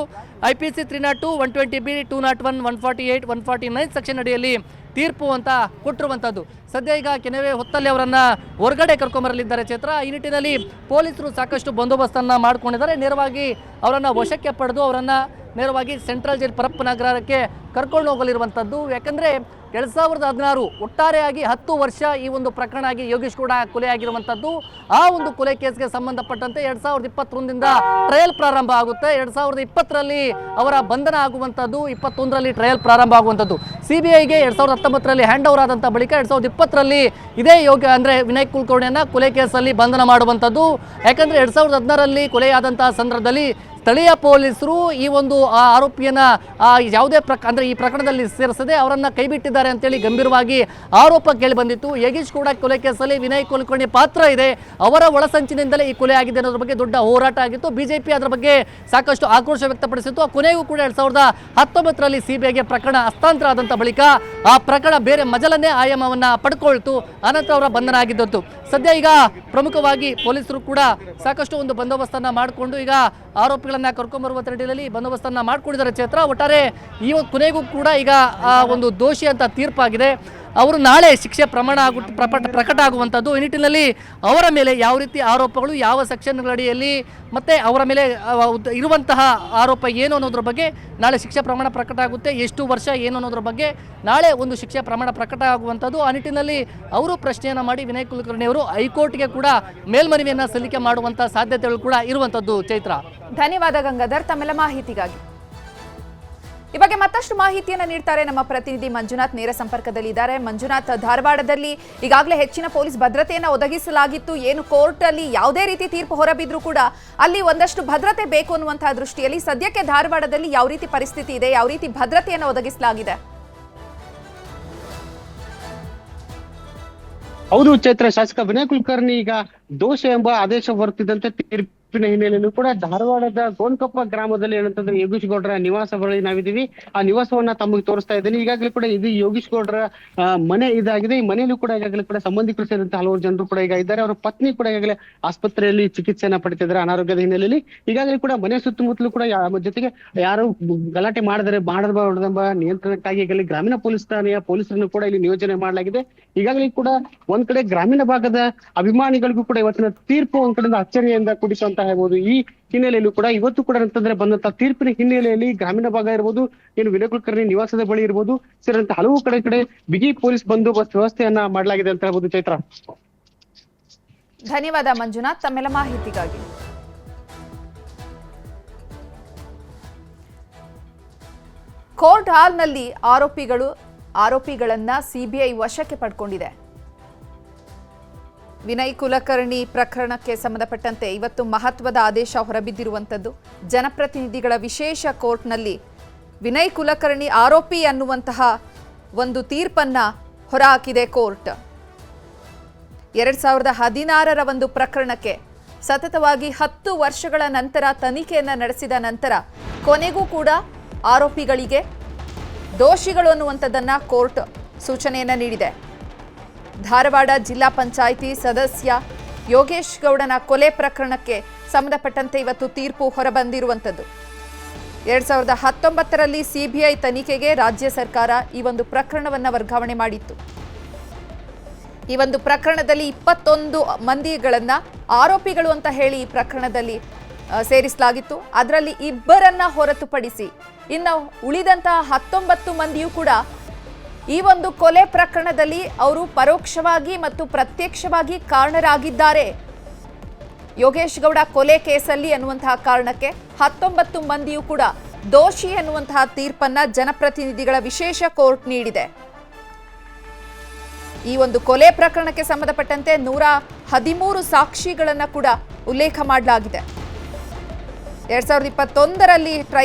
IPC 302, 120B, 201, 148, 149 ಸೆಕ್ಷನ್ ಅಡಿಯಲ್ಲಿ ತೀರ್ಪು ಅಂತ ಕೊಟ್ಟಿರುವಂಥದ್ದು. ಸದ್ಯ ಈಗ ಕೆಲವೇ ಹೊತ್ತಲ್ಲಿ ಅವರನ್ನು ಹೊರಗಡೆ ಕರ್ಕೊಂಬರಲಿದ್ದಾರೆ ಚೈತ್ರ. ಈ ನಿಟ್ಟಿನಲ್ಲಿ ಪೊಲೀಸರು ಸಾಕಷ್ಟು ಬಂದೋಬಸ್ತನ್ನು ಮಾಡ್ಕೊಂಡಿದ್ದಾರೆ. ನೇರವಾಗಿ ಅವರನ್ನು ವಶಕ್ಕೆ ಪಡೆದು ಅವರನ್ನು ನೇರವಾಗಿ ಸೆಂಟ್ರಲ್ ಜೈಲ್ ಪರಪ್ಪನಗರಕ್ಕೆ ಕರ್ಕೊಂಡು ಹೋಗಲಿರುವಂಥದ್ದು. ಯಾಕಂದರೆ 2016 ಒಟ್ಟಾರೆಯಾಗಿ 10 ವರ್ಷ ಈ ಒಂದು ಪ್ರಕರಣ ಆಗಿ ಯೋಗೇಶ್ ಗೌಡ ಕೊಲೆ ಆಗಿರುವಂಥದ್ದು. ಆ ಒಂದು ಕೊಲೆ ಕೇಸ್ಗೆ ಸಂಬಂಧಪಟ್ಟಂತೆ 2021ರಿಂದ ಟ್ರಯಲ್ ಪ್ರಾರಂಭ ಆಗುತ್ತೆ. 2020ರಲ್ಲಿ ಅವರ ಬಂಧನ ಆಗುವಂಥದ್ದು, 21ರಲ್ಲಿ ಟ್ರಯಲ್ ಪ್ರಾರಂಭ ಆಗುವಂಥದ್ದು. CBIಗೆ 2019ರಲ್ಲಿ ಹ್ಯಾಂಡ್ ಓವರ್ ಆದಂಥ ಬಳಿಕ 2020ರಲ್ಲಿ ಇದೇ ವಿನಯ್ ಕುಲಕರ್ಣಿಯನ್ನು ಕೊಲೆ ಕೇಸಲ್ಲಿ ಬಂಧನ ಮಾಡುವಂಥದ್ದು. ಯಾಕಂದರೆ 2016ರಲ್ಲಿ ಕೊಲೆಯಾದಂತಹ ಸಂದರ್ಭದಲ್ಲಿ ಸ್ಥಳೀಯ ಪೊಲೀಸರು ಈ ಒಂದು ಆರೋಪಿಯನ್ನು ಯಾವುದೇ ಈ ಪ್ರಕರಣದಲ್ಲಿ ಸೇರಿಸದೆ ಅವರನ್ನು ಕೈಬಿಟ್ಟಿದ್ದಾರೆ ಅಂತೇಳಿ ಗಂಭೀರವಾಗಿ ಆರೋಪ ಕೇಳಿ ಬಂದಿತ್ತು. ಯೋಗೇಶ್ ಗೌಡ ಕೊಲೆ ಕೇಸಲ್ಲಿ ವಿನಯ್ ಕುಲಕರ್ಣಿ ಪಾತ್ರ ಇದೆ, ಅವರ ಒಳಸಂಚಿನಿಂದಲೇ ಈ ಕೊಲೆ ಆಗಿದೆ ಅನ್ನೋದ್ರ ಬಗ್ಗೆ ದೊಡ್ಡ ಹೋರಾಟ ಆಗಿತ್ತು. ಬಿಜೆಪಿ ಅದರ ಬಗ್ಗೆ ಸಾಕಷ್ಟು ಆಕ್ರೋಶ ವ್ಯಕ್ತಪಡಿಸಿತ್ತು. ಕೊನೆಗೂ ಕೂಡ 2019ರಲ್ಲಿ CBIಗೆ ಪ್ರಕರಣ ಹಸ್ತಾಂತರ ಆದಂಥ ಬಳಿಕ ಆ ಪ್ರಕರಣ ಬೇರೆ ಮಜಲನ್ನೇ ಆಯಾಮವನ್ನು ಪಡ್ಕೊಳ್ತು. ಆನಂತರ ಅವರ ಬಂಧನ ಆಗಿದ್ದದ್ದು. ಸದ್ಯ ಈಗ ಪ್ರಮುಖವಾಗಿ ಪೊಲೀಸರು ಕೂಡ ಸಾಕಷ್ಟು ಒಂದು ಬಂದೋಬಸ್ತನ್ನು ಮಾಡಿಕೊಂಡು ಈಗ ಆರೋಪಿಗಳನ್ನ ಕರ್ಕೊಂಡ್ಬರುವ ನಿಟ್ಟಿನಲ್ಲಿ ಬಂದೋಬಸ್ತನ್ನು ಮಾಡಿಕೊಂಡಿದ್ದಾರೆ. ಚೈತ್ರ, ಒಟ್ಟಾರೆ ಈ ಕೊನೆಗೂ ಕೂಡ ಈಗ ಒಂದು ದೋಷಿ ಅಂತ ತೀರ್ಪಾಗಿದೆ. ಅವರು ನಾಳೆ ಶಿಕ್ಷೆ ಪ್ರಕಟ ಆಗುವಂಥದ್ದು. ಈ ನಿಟ್ಟಿನಲ್ಲಿ ಅವರ ಮೇಲೆ ಯಾವ ರೀತಿ ಆರೋಪಗಳು, ಯಾವ ಸೆಕ್ಷನ್ಗಳ ಅಡಿಯಲ್ಲಿ ಮತ್ತು ಅವರ ಮೇಲೆ ಇರುವಂತಹ ಆರೋಪ ಏನು ಅನ್ನೋದ್ರ ಬಗ್ಗೆ ನಾಳೆ ಶಿಕ್ಷೆ ಪ್ರಮಾಣ ಪ್ರಕಟ ಆಗುತ್ತೆ. ಎಷ್ಟು ವರ್ಷ ಏನು ಅನ್ನೋದ್ರ ಬಗ್ಗೆ ನಾಳೆ ಒಂದು ಶಿಕ್ಷೆ ಪ್ರಮಾಣ ಪ್ರಕಟ ಆಗುವಂಥದ್ದು. ಆ ನಿಟ್ಟಿನಲ್ಲಿ ಅವರು ಪ್ರಶ್ನೆಯನ್ನು ಮಾಡಿ ವಿನಯ್ ಕುಲಕರ್ಣಿ ಅವರು ಹೈಕೋರ್ಟ್ಗೆ ಕೂಡ ಮೇಲ್ಮನವಿಯನ್ನು ಸಲ್ಲಿಕೆ ಮಾಡುವಂಥ ಸಾಧ್ಯತೆಗಳು ಕೂಡ ಇರುವಂಥದ್ದು. ಚೈತ್ರ, ಧನ್ಯವಾದ ಗಂಗಾಧರ್ ತಮ್ಮೆಲ್ಲ ಮಾಹಿತಿಗಾಗಿ. ಈ ಬಗ್ಗೆ ಮತ್ತಷ್ಟು ಮಾಹಿತಿಯನ್ನು ನೀಡ್ತಾರೆ ನಮ್ಮ ಪ್ರತಿನಿಧಿ ಮಂಜುನಾಥ್, ನೇರ ಸಂಪರ್ಕದಲ್ಲಿ ಇದ್ದಾರೆ. ಮಂಜುನಾಥ್, ಧಾರವಾಡದಲ್ಲಿ ಈಗಾಗಲೇ ಹೆಚ್ಚಿನ ಪೊಲೀಸ್ ಭದ್ರತೆಯನ್ನು ಒದಗಿಸಲಾಗಿತ್ತು. ಏನು ಕೋರ್ಟ್ ಅಲ್ಲಿ ಯಾವುದೇ ರೀತಿ ತೀರ್ಪು ಹೊರಬಿದ್ರೂ ಕೂಡ ಅಲ್ಲಿ ಒಂದಷ್ಟು ಭದ್ರತೆ ಬೇಕು ಅನ್ನುವಂತಹ ದೃಷ್ಟಿಯಲ್ಲಿ ಸದ್ಯಕ್ಕೆ ಧಾರವಾಡದಲ್ಲಿ ಯಾವ ರೀತಿ ಪರಿಸ್ಥಿತಿ ಇದೆ, ಯಾವ ರೀತಿ ಭದ್ರತೆಯನ್ನು ಒದಗಿಸಲಾಗಿದೆ? ಹೌದು ಚೈತ್ರ, ಶಾಸಕ ವಿನಯ್ ಕುಲಕರ್ಣಿ ಈಗ ದೋಷ ಎಂಬ ಆದೇಶ ಹೊರತಿದ್ದಂತೆ ತೀರ್ಪಿನ ಹಿನ್ನೆಲೆಯಲ್ಲೂ ಕೂಡ ಧಾರವಾಡದ ಗೋನ್ಕೊಪ್ಪ ಗ್ರಾಮದಲ್ಲಿ ಏನಂತಂದ್ರೆ ಯೋಗೇಶ್ ಗೌಡರ ನಿವಾಸ ಬಳಿ ನಾವಿದ್ದೀವಿ. ಆ ನಿವಾಸವನ್ನ ತಮಗೆ ತೋರಿಸ್ತಾ ಇದ್ದೀನಿ. ಈಗಾಗಲೇ ಕೂಡ ಇದು ಯೋಗೇಶ್ ಗೌಡರ ಮನೆ ಇದಾಗಿದೆ. ಈ ಮನೆಯಲ್ಲೂ ಕೂಡ ಈಗಾಗಲೇ ಕೂಡ ಸಂಬಂಧಿಕರು ಸೇರಿದಂತೆ ಹಲವಾರು ಜನರು ಕೂಡ ಈಗ ಇದ್ದಾರೆ. ಅವರ ಪತ್ನಿ ಕೂಡ ಈಗಾಗಲೇ ಆಸ್ಪತ್ರೆಯಲ್ಲಿ ಚಿಕಿತ್ಸೆಯನ್ನ ಪಡಿತಿದ್ದಾರೆ ಅನಾರೋಗ್ಯದ ಹಿನ್ನೆಲೆಯಲ್ಲಿ. ಈಗಾಗಲೇ ಕೂಡ ಮನೆ ಸುತ್ತಮುತ್ತಲೂ ಕೂಡ ಜೊತೆಗೆ ಯಾರು ಗಲಾಟೆ ಮಾಡಬಾರದೆಂಬ ನಿಯಂತ್ರಣಕ್ಕಾಗಿ ಈಗಾಗಲೇ ಗ್ರಾಮೀಣ ಪೊಲೀಸ್ ಠಾಣೆಯ ಪೊಲೀಸರನ್ನು ಕೂಡ ಇಲ್ಲಿ ನಿಯೋಜನೆ ಮಾಡಲಾಗಿದೆ. ಈಗಾಗಲೇ ಕೂಡ ಒಂದ್ ಕಡೆ ಗ್ರಾಮೀಣ ಭಾಗದ ಅಭಿಮಾನಿಗಳಿಗೂ ಕೂಡ ಇವತ್ತಿನ ತೀರ್ಪು ಒಂದ್ ಕಡೆಯಿಂದ ಅಚ್ಚರಿಯಿಂದ ಕೂಡಿಸುವಂತ ಹೇಳ್ಬೋದು. ಈ ಹಿನ್ನೆಲೆಯಲ್ಲೂ ಕೂಡ ಇವತ್ತು ಕೂಡ ಅಂತಂದ್ರೆ ಬಂದಂತ ತೀರ್ಪಿನ ಹಿನ್ನೆಲೆಯಲ್ಲಿ ಗ್ರಾಮೀಣ ಭಾಗ ಇರ್ಬೋದು, ಏನು ವಿನಯ್ ಕುಲಕರ್ಣಿ ನಿವಾಸದ ಬಳಿ ಇರ್ಬೋದು ಸೇರಿದಂತ ಹಲವು ಕಡೆ ಬಿಗಿ ಪೊಲೀಸ್ ಬಂದೋಬಸ್ತ್ ವ್ಯವಸ್ಥೆಯನ್ನ ಮಾಡಲಾಗಿದೆ ಅಂತ ಹೇಳ್ಬೋದು. ಚೈತ್ರ, ಧನ್ಯವಾದ ಮಂಜುನಾಥ್ ತಮ್ಮೆಲ್ಲ ಮಾಹಿತಿಗಾಗಿ. ಕೋರ್ಟ್ ಹಾಲ್ನಲ್ಲಿ ಆರೋಪಿಗಳನ್ನ CBI ವಶಕ್ಕೆ ಪಡ್ಕೊಂಡಿದೆ. ವಿನಯ್ ಕುಲಕರ್ಣಿ ಪ್ರಕರಣಕ್ಕೆ ಸಂಬಂಧಪಟ್ಟಂತೆ ಇವತ್ತು ಮಹತ್ವದ ಆದೇಶ ಹೊರಬಿದ್ದಿರುವಂಥದ್ದು. ಜನಪ್ರತಿನಿಧಿಗಳ ವಿಶೇಷ ಕೋರ್ಟ್ನಲ್ಲಿ ವಿನಯ್ ಕುಲಕರ್ಣಿ ಆರೋಪಿ ಅನ್ನುವಂತಹ ಒಂದು ತೀರ್ಪನ್ನ ಹೊರಹಾಕಿದೆ ಕೋರ್ಟ್. 2016ರ ಒಂದು ಪ್ರಕರಣಕ್ಕೆ ಸತತವಾಗಿ 10 ವರ್ಷಗಳ ನಂತರ ತನಿಖೆಯನ್ನು ನಡೆಸಿದ ನಂತರ ಕೊನೆಗೂ ಕೂಡ ಆರೋಪಿಗಳಿಗೆ ದೋಷಿಗಳು ಅನ್ನುವಂಥದ್ದನ್ನ ಕೋರ್ಟ್ ಸೂಚನೆಯನ್ನು ನೀಡಿದೆ. ಧಾರವಾಡ ಜಿಲ್ಲಾ ಪಂಚಾಯಿತಿ ಸದಸ್ಯ ಯೋಗೇಶ್ ಗೌಡನ ಕೊಲೆ ಪ್ರಕರಣಕ್ಕೆ ಸಂಬಂಧಪಟ್ಟಂತೆ ಇವತ್ತು ತೀರ್ಪು ಹೊರಬಂದಿರುವಂಥದ್ದು. 2019ರಲ್ಲಿ CBI ತನಿಖೆಗೆ ರಾಜ್ಯ ಸರ್ಕಾರ ಈ ಒಂದು ಪ್ರಕರಣವನ್ನು ವರ್ಗಾವಣೆ ಮಾಡಿತ್ತು. ಈ ಒಂದು ಪ್ರಕರಣದಲ್ಲಿ 21 ಮಂದಿಗಳನ್ನ ಆರೋಪಿಗಳು ಅಂತ ಹೇಳಿ ಈ ಪ್ರಕರಣದಲ್ಲಿ ಸೇರಿಸಲಾಗಿತ್ತು. ಅದರಲ್ಲಿ 2 ಹೊರತುಪಡಿಸಿ ಇನ್ನು ಉಳಿದಂತಹ 19 ಮಂದಿಯೂ ಕೂಡ ಈ ಒಂದು ಕೊಲೆ ಪ್ರಕರಣದಲ್ಲಿ ಅವರು ಪರೋಕ್ಷವಾಗಿ ಮತ್ತು ಪ್ರತ್ಯಕ್ಷವಾಗಿ ಕಾರಣರಾಗಿದ್ದಾರೆ. ಯೋಗೇಶ್ ಗೌಡ ಕೊಲೆ ಕೇಸಲ್ಲಿ ಅನ್ನುವಂತಹ ಕಾರಣಕ್ಕೆ 19 ಮಂದಿಯೂ ಕೂಡ ದೋಷಿ ಅನ್ನುವಂತಹ ತೀರ್ಪನ್ನ ಜನಪ್ರತಿನಿಧಿಗಳ ವಿಶೇಷ ಕೋರ್ಟ್ ನೀಡಿದೆ. ಈ ಒಂದು ಕೊಲೆ ಪ್ರಕರಣಕ್ಕೆ ಸಂಬಂಧಪಟ್ಟಂತೆ 113 ಸಾಕ್ಷಿಗಳನ್ನ ಕೂಡ ಉಲ್ಲೇಖ ಮಾಡಲಾಗಿದೆ. 2021ರಲ್ಲಿ